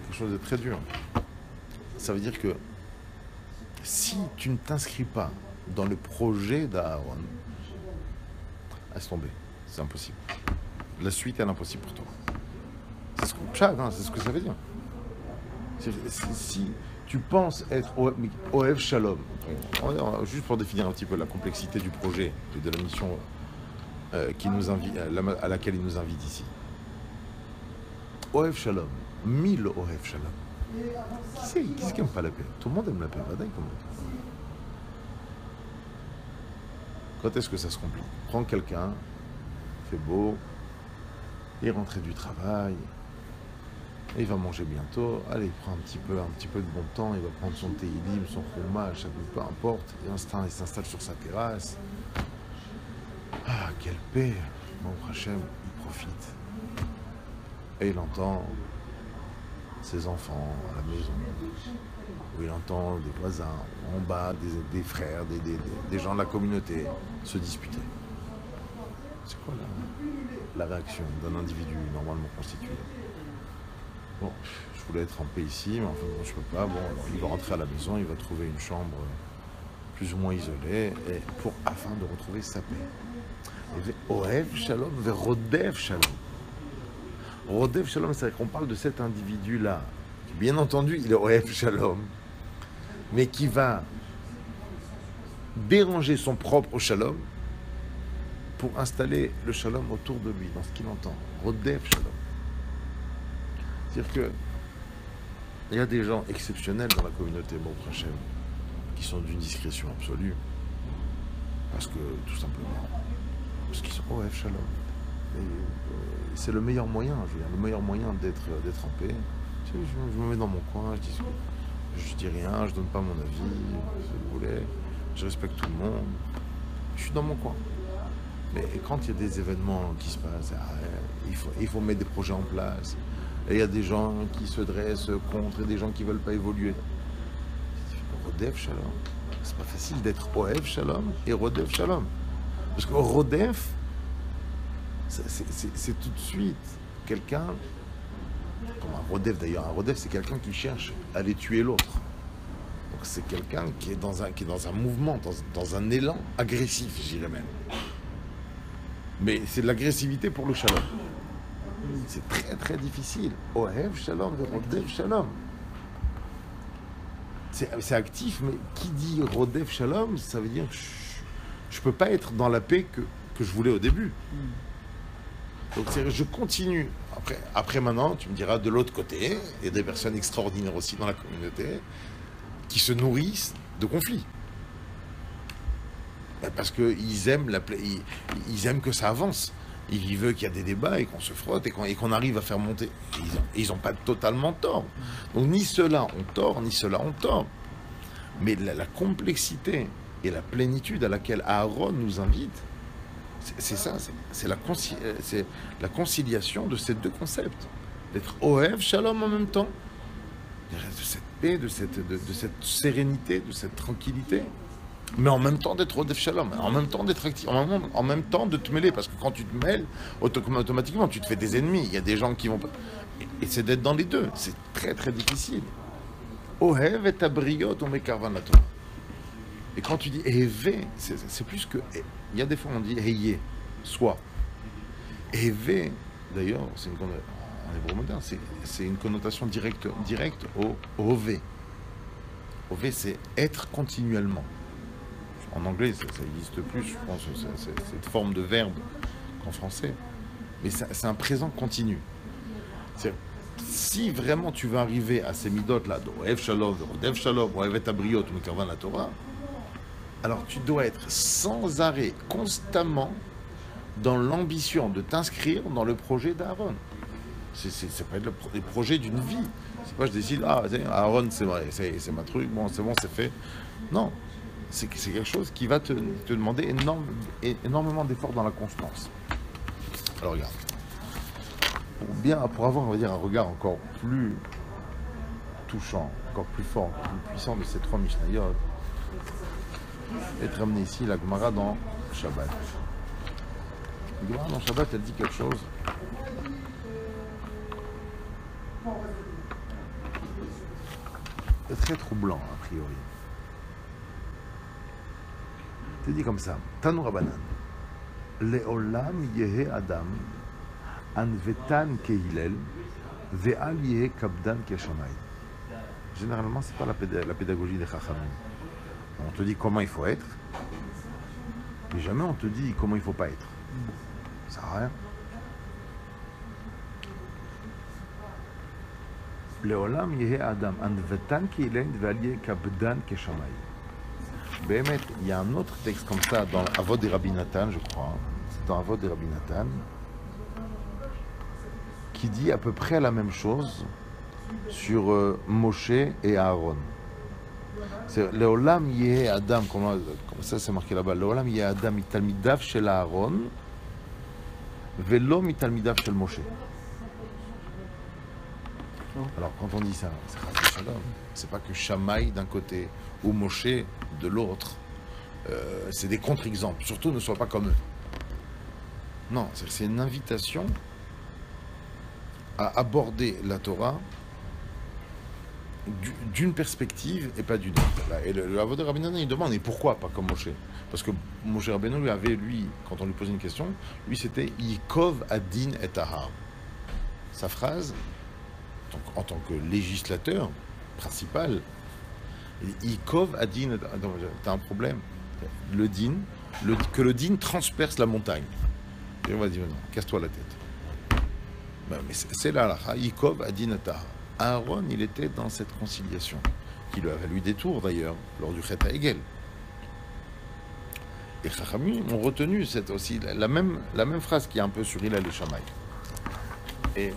Quelque chose de très dur. Ça veut dire que si tu ne t'inscris pas dans le projet d'Aaron, laisse tomber, c'est impossible. La suite est impossible pour toi. C'est ce que ça veut dire. Si tu penses être Ohev Shalom, juste pour définir un petit peu la complexité du projet et de la mission à laquelle il nous invite ici. Ohev Shalom, 1000 Ohev Shalom. Qui c'est qui n'aime pas la paix? Tout le monde aime la paix, Vadaï comme l'autre. Quand est-ce que ça se complique? Prends quelqu'un, il fait beau, il est rentré du travail, et il va manger bientôt. Allez, il prend un petit peu de bon temps, il va prendre son téilim, son fromage, peu importe, et il s'installe sur sa terrasse. Ah, quelle paix! Mon Hachem, il profite. Et il entend ses enfants à la maison, où il entend des voisins en bas, des frères, des gens de la communauté se disputer. C'est quoi la réaction d'un individu normalement constitué? Bon, je voulais être en paix ici, mais enfin bon, je peux pas. Bon, alors il va rentrer à la maison, il va trouver une chambre plus ou moins isolée, afin de retrouver sa paix. Et Ohev Shalom, Verodef Shalom. Rodef Shalom, c'est-à-dire qu'on parle de cet individu-là. Bien entendu, il est Ohev Shalom, mais qui va déranger son propre Shalom pour installer le Shalom autour de lui, dans ce qu'il entend. Rodef Shalom. C'est-à-dire que il y a des gens exceptionnels dans la communauté Baruch Hashem qui sont d'une discrétion absolue, parce que, tout simplement, parce qu'ils sont Ohev Shalom. c'est le meilleur moyen, je veux dire, le meilleur moyen d'être en paix. Tu sais, je me mets dans mon coin, je dis rien, je donne pas mon avis, si vous voulez, je respecte tout le monde, je suis dans mon coin. Mais quand il y a des événements qui se passent, il faut mettre des projets en place. Et il y a des gens qui se dressent contre et des gens qui ne veulent pas évoluer. Rodef Shalom. C'est pas facile d'être Ohev Shalom et Rodef Shalom. Parce que Rodef, c'est tout de suite quelqu'un, comme un Rodef d'ailleurs, un Rodef c'est quelqu'un qui cherche à aller tuer l'autre. Donc c'est quelqu'un qui est dans un mouvement, dans un élan agressif, je dirais même. Mais c'est de l'agressivité pour le Shalom. C'est très très difficile. Ohev Shalom et Rodef Shalom. C'est actif, mais qui dit Rodef Shalom, ça veut dire que je ne peux pas être dans la paix que je voulais au début. Donc je continue. Après maintenant, tu me diras de l'autre côté, il y a des personnes extraordinaires aussi dans la communauté qui se nourrissent de conflits. Parce qu'ils aiment ils aiment que ça avance. Ils veulent qu'il y ait des débats et qu'on se frotte et qu'on arrive à faire monter. Ils n'ont pas totalement tort. Donc ni ceux-là ont tort, ni ceux-là ont tort. Mais la complexité et la plénitude à laquelle Aaron nous invite, c'est ça, c'est la conciliation de ces deux concepts. D'être Ohev Shalom en même temps, de cette paix, de cette sérénité, de cette tranquillité. Mais en même temps d'être Rodef Shalom, en même temps d'être actif, en même temps de te mêler, parce que quand tu te mêles, automatiquement tu te fais des ennemis, il y a des gens qui vont... Et c'est d'être dans les deux, c'est très très difficile. Ohev et abriot on mekarvan la Torah. Et quand tu dis Evé, c'est plus que... Il y a des fois on dit Heye, soit. Evé, d'ailleurs, en hébreu moderne, c'est une connotation directe au Ové. Ové, c'est être continuellement. En anglais, ça n'existe plus, je pense, cette forme de verbe qu'en français. Mais c'est un présent continu. Si vraiment tu veux arriver à ces midotes-là, Ohev Shalom, Rodef Shalom, Ohev et abriot, Mekarvan la Torah, alors tu dois être sans arrêt, constamment, dans l'ambition de t'inscrire dans le projet d'Aaron. Ça peut être le projet d'une vie. C'est pas je décide, Aaron, c'est vrai, c'est ma truc, bon, c'est fait. Non. C'est quelque chose qui va te demander énormément d'efforts dans la constance. Alors regarde, pour avoir, on va dire, un regard encore plus touchant, encore plus fort, encore plus puissant de ces trois Mishnayot, être ramené ici la Gemara dans Shabbat. La Gemara dans Shabbat, elle dit quelque chose de très troublant a priori. C'est dit comme ça. Tanu Rabbanan. Le'olam yehe adam anvetan kehilel ve'al yehe kabdan keshamay. Généralement, c'est pas la pédagogie des Chachamim. On te dit comment il faut être, mais jamais on te dit comment il faut pas être. Ça sert à rien. Le'olam yehe adam anvetan kehilel ve'al yehe kabdan keshamay. Béhémet, il y a un autre texte comme ça dans Avot des Rabbi Nathan, je crois. C'est dans Avot des Rabbi Nathan qui dit à peu près la même chose sur Moshe et Aaron. C'est Leolam Yehe Adam, comme ça c'est marqué là-bas. Leolam Yehe Adam mitalmidav shel Aaron velo mitalmidav shel Moshe. Alors quand on dit ça, c'est pas que Shammai d'un côté ou Moshe de l'autre, c'est des contre-exemples. Surtout ne sois pas comme eux. Non, c'est une invitation à aborder la Torah d'une perspective et pas d'une autre. Et le Avot de Rabbi Nathan, il demande, et pourquoi pas comme Moshe? Parce que Moshe Rabbeinu lui avait, quand on lui posait une question, lui c'était Yikov Adin et Tahar. Sa phrase, en tant que législateur principal, Yikov Adin, t'as un problème. Le din, que le din transperce la montagne. Et on va dire, non, casse-toi la tête. Ben, mais c'est là, Yikov Adin et Tahar. Aaron, il était dans cette conciliation, qui lui a valu des tours d'ailleurs, lors du Chet HaEgel. Et Chachamim ont retenu aussi la même phrase qui est un peu sur Hillel et Shammai. Et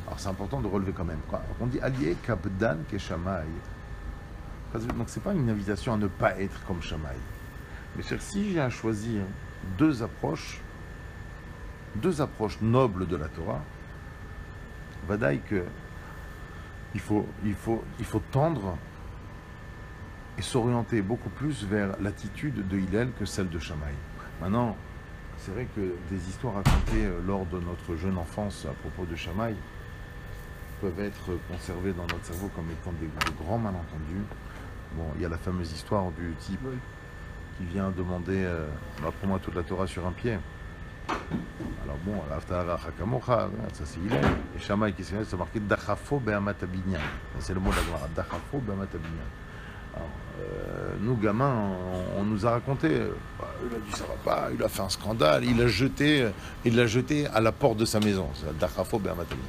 alors c'est important de relever quand même. On dit Allié Kabdan ke Shammai. Donc c'est pas une invitation à ne pas être comme Shammai. Mais si j'ai à choisir deux approches nobles de la Torah, Vadaï que il faut tendre et s'orienter beaucoup plus vers l'attitude de Hillel que celle de Shammai. Maintenant, c'est vrai que des histoires racontées lors de notre jeune enfance à propos de Shammai peuvent être conservées dans notre cerveau comme étant de grands malentendus. Bon, il y a la fameuse histoire du type qui vient demander apprends-moi toute la Torah sur un pied. Alors bon, ça c'est Hillel. Et Shammai qui s'est marqué Dachafo be'amat abinyan. C'est le mot de la Gemara, Dachafo be'amat abinyan. Nous gamins, on nous a raconté, il a dit ça va pas, il a fait un scandale, il l'a jeté à la porte de sa maison. C'est Dachafo be'amat abinyan.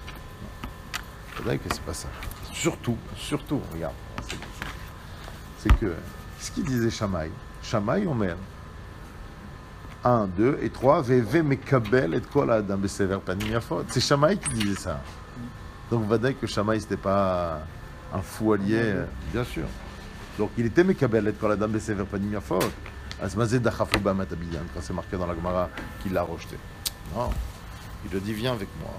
C'est vrai que c'est pas ça. Surtout, regarde, c'est que ce qu'il disait Shammai, on met 1, 2 et 3, Veve mekabel et kol adam besever panim yafot. C'est Shammai qui disait ça. Donc on va dire que Shammai c'était pas un fou allié, bien sûr. Donc il était mekabel et kol adam besever panim yafot. Asmazé dachafo b'amat abinyan, quand c'est marqué dans la Gemara qu'il l'a rejeté. Non, il a dit viens avec moi.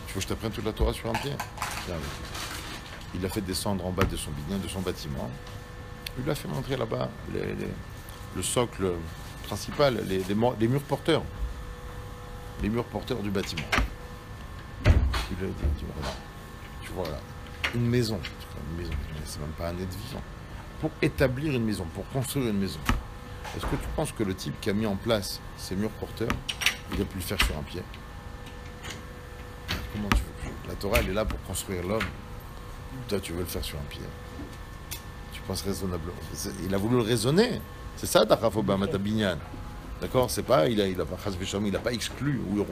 Tu veux que je t'apprenne toute la Torah sur un pied? Viens avec moi. Il l'a fait descendre en bas de son binyan, de son bâtiment. Il lui a fait montrer là-bas le socle principal, les murs porteurs. Les murs porteurs du bâtiment. Il lui a dit, tu vois là, une maison, c'est même pas un être vivant. Pour établir une maison, pour construire une maison, est-ce que tu penses que le type qui a mis en place ces murs porteurs, il a pu le faire sur un pied? Comment tu veux que... La Torah, elle est là pour construire l'homme. Toi, tu veux le faire sur un pied. Tu penses raisonnablement. Il a voulu le raisonner. C'est ça, Dachafo b'amat abinyan. D'accord? C'est pas, il a pas exclu ou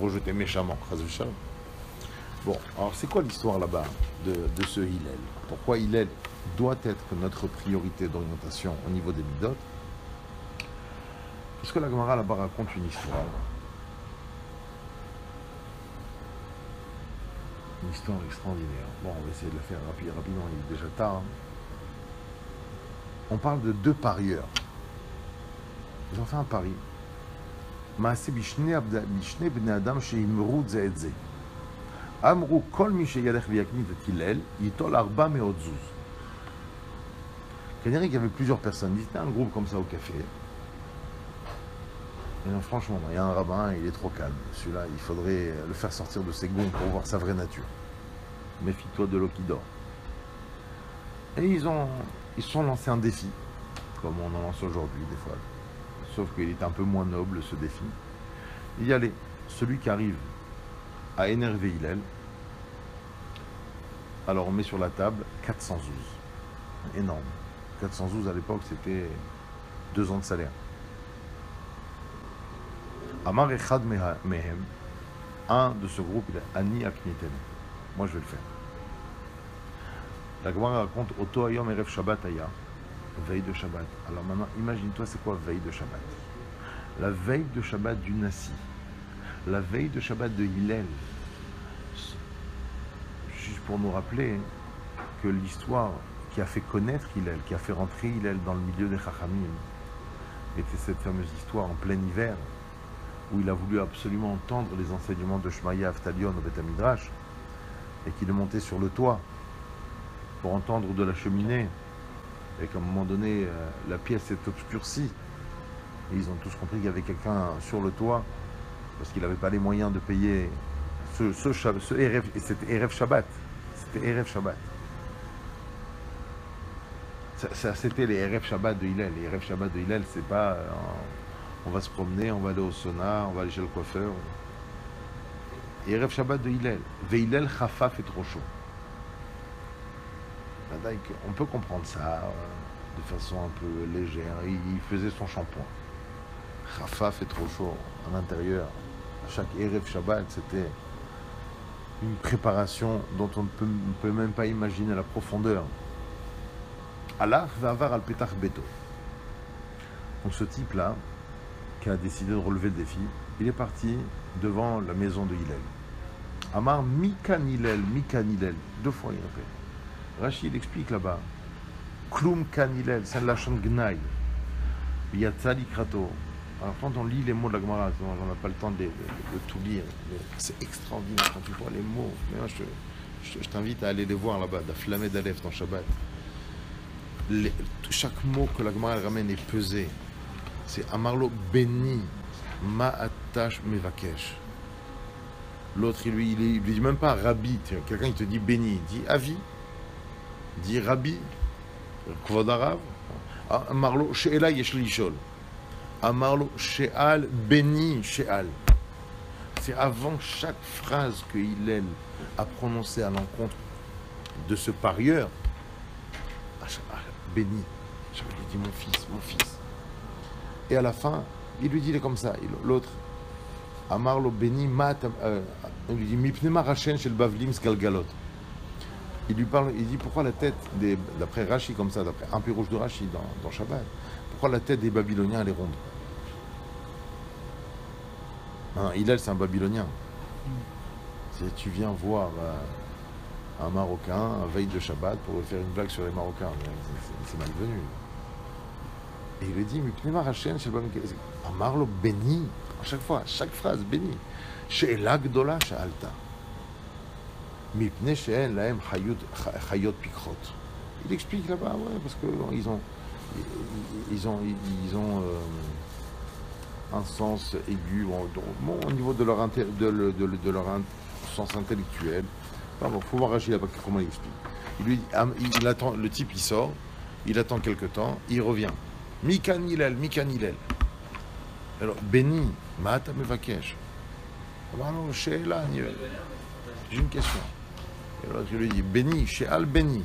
rejeté méchamment. Bon, alors c'est quoi l'histoire là-bas de ce Hillel? Pourquoi Hillel doit être notre priorité d'orientation au niveau des midot? Parce que la Gemara là-bas raconte une histoire. Une histoire extraordinaire. Bon, on va essayer de la faire rapidement, il est déjà tard. On parle de deux parieurs. Ils ont fait un pari. Maaseh bishne bnei adam sheimru ze et ze. Amru kol mi sheyalech v'yakniv et Hillel yitol 400 zuz. C'est-à-dire qu'il y avait plusieurs personnes. Ils étaient un groupe comme ça au café. Et non, franchement, il y a un rabbin, il est trop calme. Celui-là, il faudrait le faire sortir de ses gonds pour voir sa vraie nature. Méfie-toi de l'eau qui dort. Et ils se sont lancés un défi, comme on en lance aujourd'hui des fois. Sauf qu'il est un peu moins noble, ce défi. Il y allait, celui qui arrive à énerver Hillel, alors on met sur la table 400 zouz. Énorme. 400 zouz à l'époque, c'était 2 ans de salaire. Amar echad mehem, un de ce groupe, il a Ani akniten. Moi, je vais le faire. La Gemara raconte Oto ayom erev Shabbat aya, veille de Shabbat. Alors maintenant, imagine-toi, c'est quoi veille de Shabbat? La veille de Shabbat du Nassi, la veille de Shabbat de Hillel. Juste pour nous rappeler que l'histoire qui a fait connaître Hillel, qui a fait rentrer Hillel dans le milieu des Chachamim, était cette fameuse histoire en plein hiver, où il a voulu absolument entendre les enseignements de Shmaya Avtalion au Beth Midrash, et qu'il est monté sur le toit pour entendre de la cheminée, et qu'à un moment donné, la pièce s'est obscurcie, et ils ont tous compris qu'il y avait quelqu'un sur le toit, parce qu'il n'avait pas les moyens de payer ce Erev, et c'était Erev Shabbat. C'était Erev Shabbat. Ça, c'était les Erev Shabbat de Hillel. Les Erev Shabbat de Hillel, c'est pas... on va se promener, on va aller au sauna, on va aller chez le coiffeur. Erev Shabbat de Hillel. Veillel Chafaf est trop chaud. On peut comprendre ça de façon un peu légère. Il faisait son shampoing. Chafaf est trop chaud à l'intérieur. Chaque Erev Shabbat, c'était une préparation dont on ne peut même pas imaginer la profondeur. Allah va avoir al petach beto. Donc ce type-là, qui a décidé de relever le défi, il est parti devant la maison de Hillel. Amar Mikan Hillel, 2 fois il répète. Rachid explique là-bas. Klum Kan Hillel, c'est la lachon Gnaï. Yatsa Likrato. Alors quand on lit les mots de la Gemara, on n'a pas le temps de tout lire, c'est extraordinaire quand tu vois les mots. Mais moi, je t'invite à aller les voir là-bas, d'Aflamé d'Alef dans Shabbat. Chaque mot que la Gemara ramène est pesé. C'est Amarlo béni, ma'atash mevakesh. L'autre, il lui dit même pas Rabbi. Quelqu'un il te dit béni, il dit avi, il dit Rabbi, Kvod Arav. Amarlo she'ela yesh lishol. Amarlo she'al béni she'al. C'est avant chaque phrase que Hillel a prononcée à l'encontre de ce parieur. Béni. Il lui dit mon fils. Et à la fin, il lui dit il est comme ça. L'autre, Amarlo béni il lui dit Mipnema Rachen chez le Bavlim Sgalgalot. Il lui parle, il dit pourquoi la tête d'après Rashi comme ça, d'après un peu rouge de Rashi dans Shabbat, pourquoi la tête des Babyloniens elle est ronde? Non, Hillel c'est un Babylonien. Tu viens voir un Marocain, veille de Shabbat, pour faire une blague sur les Marocains. C'est malvenu. Et il lui dit, Mipnema Rachen, Amarlo béni, à chaque fois, chaque phrase, béni. She'ela gdola she'alta. Mipne she'en lahem chayot pikrot. Il explique là-bas, ouais, parce qu'ils ont un sens aigu, au niveau de leur sens intellectuel. Il faut voir Rachid là-bas comment il explique. Il attend, le type il sort, il attend quelque temps, il revient. Mikan Hillel. Alors, béni, ma'ata mevakesh. Alors, she'ela, j'ai une question. Et alors, il lui dit, béni, she'al béni.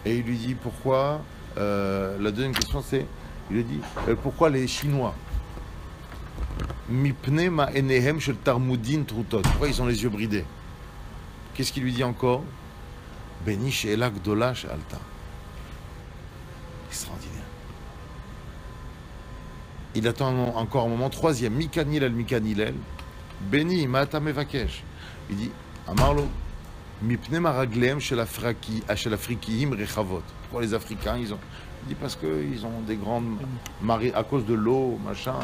Et il lui dit, pourquoi, la deuxième question c'est, il lui dit, pourquoi les Chinois? Mipne ma enehem shel tarmudin trutot. Pourquoi ils ont les yeux bridés? Qu'est-ce qu'il lui dit encore? Béni she'ela gdola she'alta. Extraordinaire. Il attend encore un moment. Troisième, Mikan Hillel. Béni, ma'ata mevakesh. Il dit, Amarlo, mipne maraglem shel afrikiim rechavot. Pourquoi les Africains, il dit parce qu'ils ont des grandes marées à cause de l'eau, machin.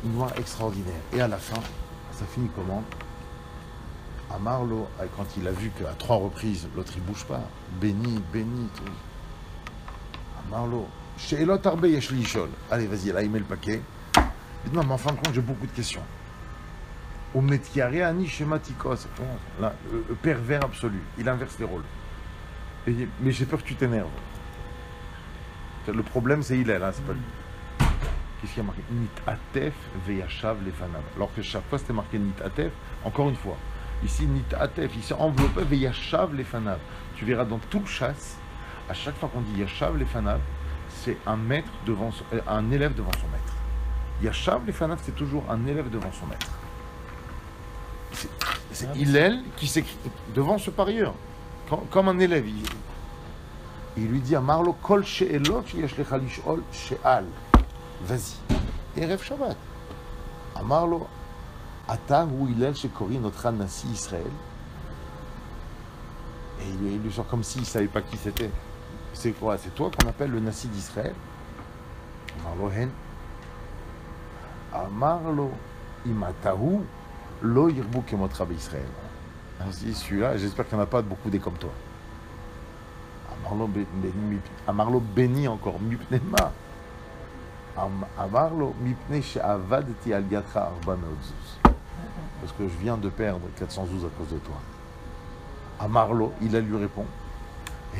Une loi extraordinaire. Et à la fin, ça finit comment? Amarlo, quand il a vu qu'à 3 reprises, l'autre il bouge pas, béni, tout. Amarlo, she'elot arbe yesh li shol. Allez, vas-y, là, il met le paquet. Dites-moi, mais en fin de compte, j'ai beaucoup de questions. Au metiare ani shematikos. Là, le pervers absolu. Il inverse les rôles. Il dit, mais j'ai peur que tu t'énerves. Le problème, c'est Hillel, hein, c'est pas lui. Qu'est-ce qu'il y a marqué? Nit-atef veyashav lefanav. Alors que chaque fois, c'était marqué nit-atef, encore une fois. Ici, nit-atef, il s'est enveloppé veyashav lefanav. Tu verras dans tout le chasse, à chaque fois qu'on dit yashav lefanav, c'est un élève devant son maître. Yashav lefanav, c'est toujours un élève devant son maître. C'est Hillel qui s'écrit devant ce parieur, comme un élève. Il lui dit à Marlo, Kol she'elot yesh lecha lish'ol she'al. Vas-y. Et rêve Shabbat. Amarlo, Ata hu Hillel shekori notre Nasi Israël. Et il lui sort comme s'il ne savait pas qui c'était. C'est quoi? C'est toi qu'on appelle le Nasi d'Israël? Amarlo hen. Amarlo imatahu lo yirbu kemot Rabbi Israël. Celui-là, j'espère qu'il n'y en a pas beaucoup des comme toi. Amarlo béni encore. Mipnema. Amarlo mipne she'avadti al yadcha arba meot zuz. Parce que je viens de perdre 400 zouz à cause de toi. Amarlo, il lui répond,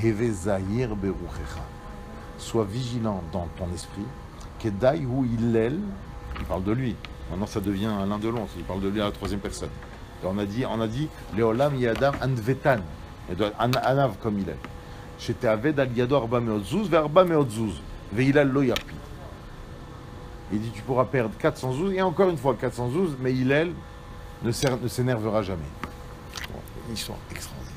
Heve zahir beruchecha. Sois vigilant dans ton esprit. Kedai hu Hillel, il parle de lui. Maintenant, ça devient l'un de l'autre. Il parle de lui à la 3e personne. Et on a dit, Leolam yadam anvetan. Il doit être anav comme Hillel. J'étais aved al yado arba meot zuz ve arba meot zuz. Ve Hillel lo yarpi. Il dit, tu pourras perdre 400 zouz, et encore une fois 400 zouz, mais Hillel ne s'énervera jamais. Bon, une histoire extraordinaire,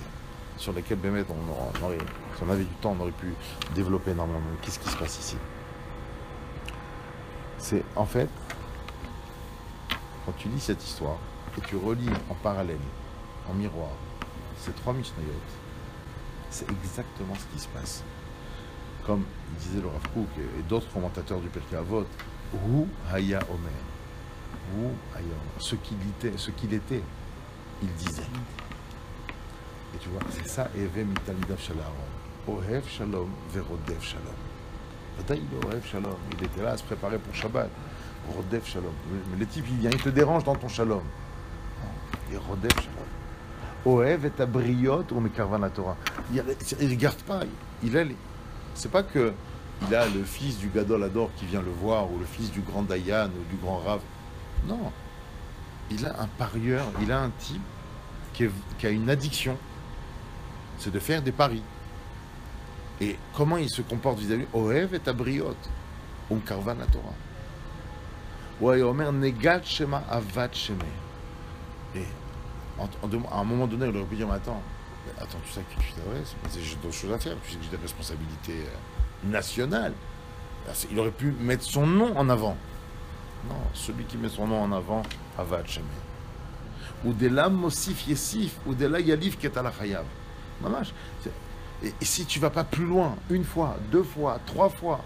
sur laquelle Bémet on aurait Si on avait du temps, on aurait pu développer énormément. Qu'est-ce qui se passe ici? C'est en fait, quand tu lis cette histoire et tu relis en parallèle, en miroir, ces 3 Mishnayot, c'est exactement ce qui se passe. Comme disait le Rav Kook et d'autres commentateurs du Pirkei Avot, Hu Haya Omer. Hu Haya Omer. Ce qu'il était, il disait. Et tu vois, c'est ça, Eve Mitalidav Shalom. Ohev Shalom, Verodev Shalom. Ohev Shalom. Il était là à se préparer pour Shabbat. Rodev Shalom. Mais le type, il vient, il te dérange dans ton Shalom. Et Rodev Shalom. Ohev et Abriot ou Mekarvan la Torah. Il ne regarde pas. C'est pas que il a le fils du Gadol Hador qui vient le voir, ou le fils du grand Dayan, ou du grand Rav. Non. Il a un parieur, il a un type qui a une addiction. C'est de faire des paris. Et comment il se comporte vis-à-vis Ohev et Abriot ou Mekarvan la Torah. Ouais, Omer Negat Shema Avat Sheme. Et à un moment donné, il aurait pu dire, mais attends, tu sais que tu t'adresses, j'ai d'autres choses à faire, tu sais que j'ai des responsabilités nationales. Il aurait pu mettre son nom en avant. Non, celui qui met son nom en avant, Avad Shemé. Ou de là Mosif Yesif, ou de là Yalif Ketala Chayav. Mamash. Et si tu vas pas plus loin, 1 fois, 2 fois, 3 fois,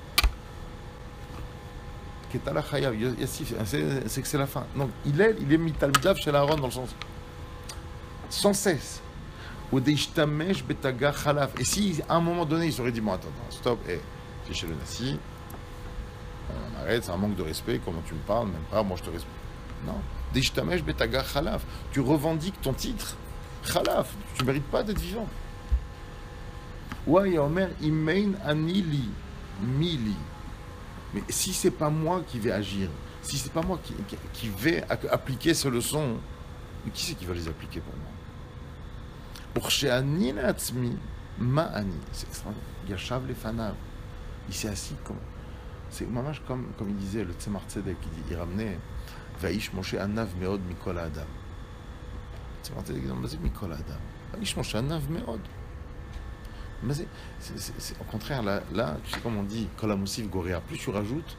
Ketala Chayav, Yesif, c'est que c'est la fin. Donc il est Mitaldav chez Aaron dans le sens. Sans cesse. Et si à un moment donné il s'aurait dit, bon attends, stop, tu es chez le Nassi, on arrête, c'est un manque de respect, comment tu me parles, même pas, moi je te respecte. Non. Tu revendiques ton titre. Khalaf, tu ne mérites pas d'être vivant. Ouais, Omer, Imein Anili, Mili. Mais si c'est pas moi qui vais agir, si c'est pas moi qui vais appliquer ces leçons, qui c'est qui va les appliquer pour moi? Pour She'ani Natzmi, Ma'ani. C'est extraordinaire. Yashav les fanav. Il s'est assis comme. C'est mamage comme il disait le Tzemar Tzedek, il ramenait Vaïsh Moshe Anav Meod Mikol Adam. Tzemar Tzedek dit Mikol Adam. Vaïsh Moshe Anav Meod. Mais c'est au contraire, là, tu sais comme on dit, Kol Amosif Goréa, plus tu rajoutes,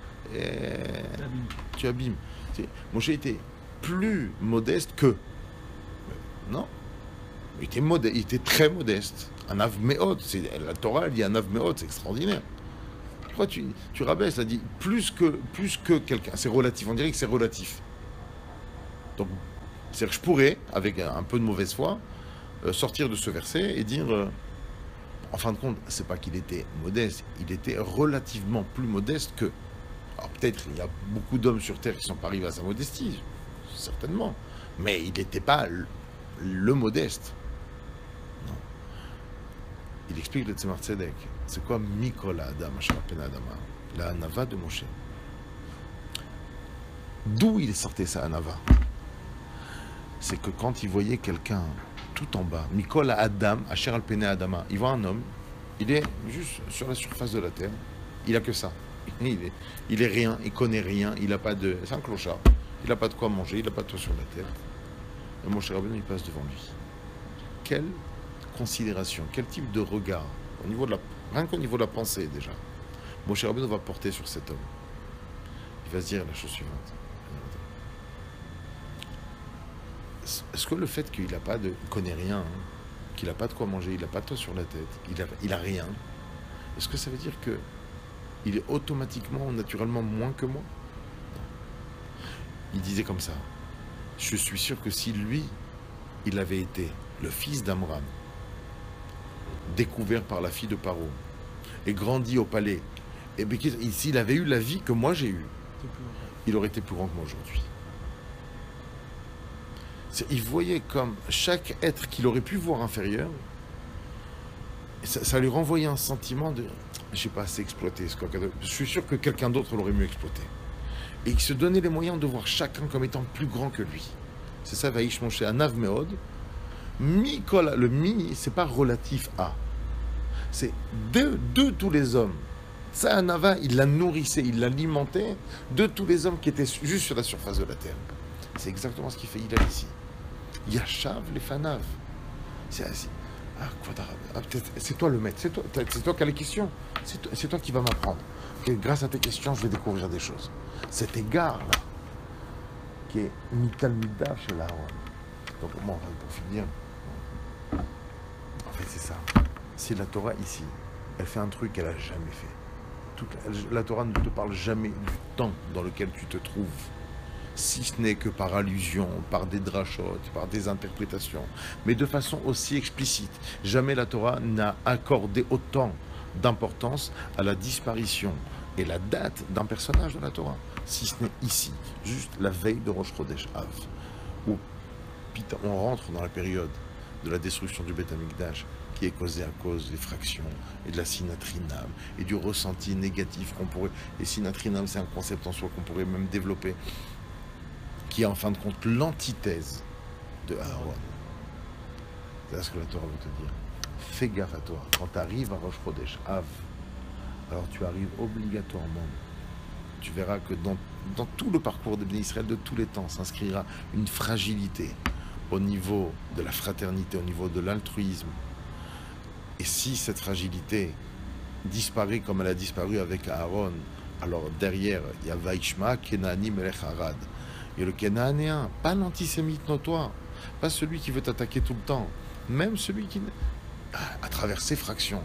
tu abîmes. Moshe était plus modeste que. Non. Il était très modeste. Un Av Meod, la Torah elle dit un Av Meod, c'est extraordinaire. Pourquoi tu rabaisses? Ça dit plus que quelqu'un. C'est relatif, on dirait que c'est relatif. Donc, c'est-à-dire que je pourrais, avec un peu de mauvaise foi, sortir de ce verset et dire, en fin de compte, c'est pas qu'il était modeste, il était relativement plus modeste que. Alors peut-être il y a beaucoup d'hommes sur terre qui sont pas arrivés à sa modestie, certainement, mais il n'était pas le modeste. Non. Il explique le Tzemar Tzedek. C'est quoi Mikol Adam, Adama, la Hanava de Moshe. D'où il sortait sa Hanava? C'est que quand il voyait quelqu'un tout en bas, Mikol Adam, Asher al Pene Adama, il voit un homme, il est juste sur la surface de la terre, il a que ça. Il est rien, il connaît rien, il a pas de. C'est un clochard, il n'a pas de quoi manger, il n'a pas de toit sur la tête. Et Moshe Rabbeinu, il passe devant lui. Quelle considération, quel type de regard, rien qu'au niveau de la pensée déjà, Moshe Rabbeinu va porter sur cet homme. Il va se dire la chose suivante. Est-ce que le fait qu'il connaît rien, hein, qu'il n'a pas de quoi manger, il n'a pas de toit sur la tête, il a rien, est-ce que ça veut dire que il est automatiquement, naturellement moins que moi? Il disait comme ça. Je suis sûr que si lui, il avait été le fils d'Amram, découvert par la fille de Paro, et grandi au palais, et bien s'il avait eu la vie que moi j'ai eue, il aurait été plus grand que moi aujourd'hui. Il voyait comme chaque être qu'il aurait pu voir inférieur, ça lui renvoyait un sentiment de « j'ai pas assez exploité ce coca. Je suis sûr que quelqu'un d'autre l'aurait mieux exploité. » Et il se donnait les moyens de voir chacun comme étant plus grand que lui. C'est ça, Vaïsh Moshe Anav Meod. Le mi, c'est pas relatif à. C'est de tous les hommes. Ça, Anava, il la nourrissait, il l'alimentait de tous les hommes qui étaient juste sur la surface de la terre. C'est exactement ce qu'il fait. Il a ici. Yashav les fanav. C'est assis. Ah, c'est toi le maître, c'est toi qui as les questions. C'est toi qui vas m'apprendre. Et grâce à tes questions, je vais découvrir des choses. Cet égard-là, qui est Mital Midav chez l'Aaron. Donc, pour finir, en fait, c'est ça. Si la Torah ici, elle fait un truc qu'elle n'a jamais fait. La Torah ne te parle jamais du temps dans lequel tu te trouves, si ce n'est que par allusion, par des drachotes, par des interprétations, mais de façon aussi explicite. Jamais la Torah n'a accordé autant d'importance à la disparition et la date d'un personnage de la Torah, si ce n'est ici, juste la veille de Rosh Chodesh Av, où on rentre dans la période de la destruction du Beth Amikdash, qui est causée à cause des fractions et de la sinatrinam et du ressenti négatif qu'on pourrait... Et sinatrinam, c'est un concept en soi qu'on pourrait même développer, qui est en fin de compte l'antithèse de Aaron. C'est ce que la Torah veut te dire. Fais gaffe à toi. Quand tu arrives à Rosh Chodesh Av, alors tu arrives obligatoirement. Tu verras que dans tout le parcours de Bnei Israël de tous les temps s'inscrira une fragilité au niveau de la fraternité, au niveau de l'altruisme. Et si cette fragilité disparaît comme elle a disparu avec Aaron, alors derrière, il y a Vaishma, Kenani, Melech Harad. Et le Kénanéen, pas l'antisémite notoire, pas celui qui veut t'attaquer tout le temps, même celui qui... À travers ses fractions,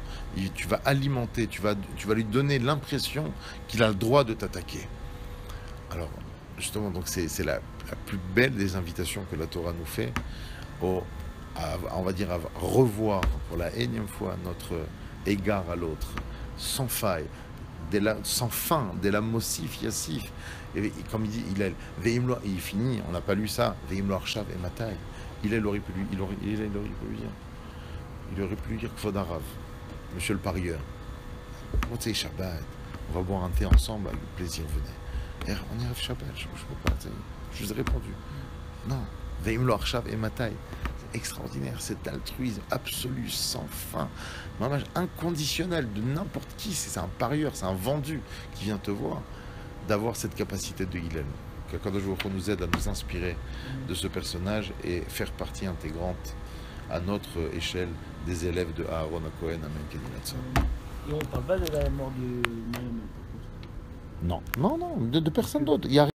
tu vas alimenter, tu vas lui donner l'impression qu'il a le droit de t'attaquer. Alors, justement, donc c'est la plus belle des invitations que la Torah nous fait, on va dire, à revoir pour la énième fois notre égard à l'autre, sans faille, sans fin, de la mossif yassif. Et comme il dit, il finit, on n'a pas lu ça, Veim lo arshav et matai. Il aurait pu lui dire. Il aurait pu lui dire Kvodarav, monsieur le parieur. Motzei Shabbat, on va boire un thé ensemble, avec plaisir, venez. Et on y arrive Shabbat, je peux pas, je vous ai répondu. Non, Veim lo arshav et matai. C'est extraordinaire, cet altruisme absolu, sans fin, inconditionnel de n'importe qui. C'est un parieur, c'est un vendu qui vient te voir, d'avoir cette capacité de Hillel. Qu'Akadosh Baruch Hu nous aide à nous inspirer de ce personnage et faire partie intégrante à notre échelle des élèves de Aaron Cohen. Amen. Et on ne parle pas de la mort de Mohamed. Non, de personne d'autre. Il y a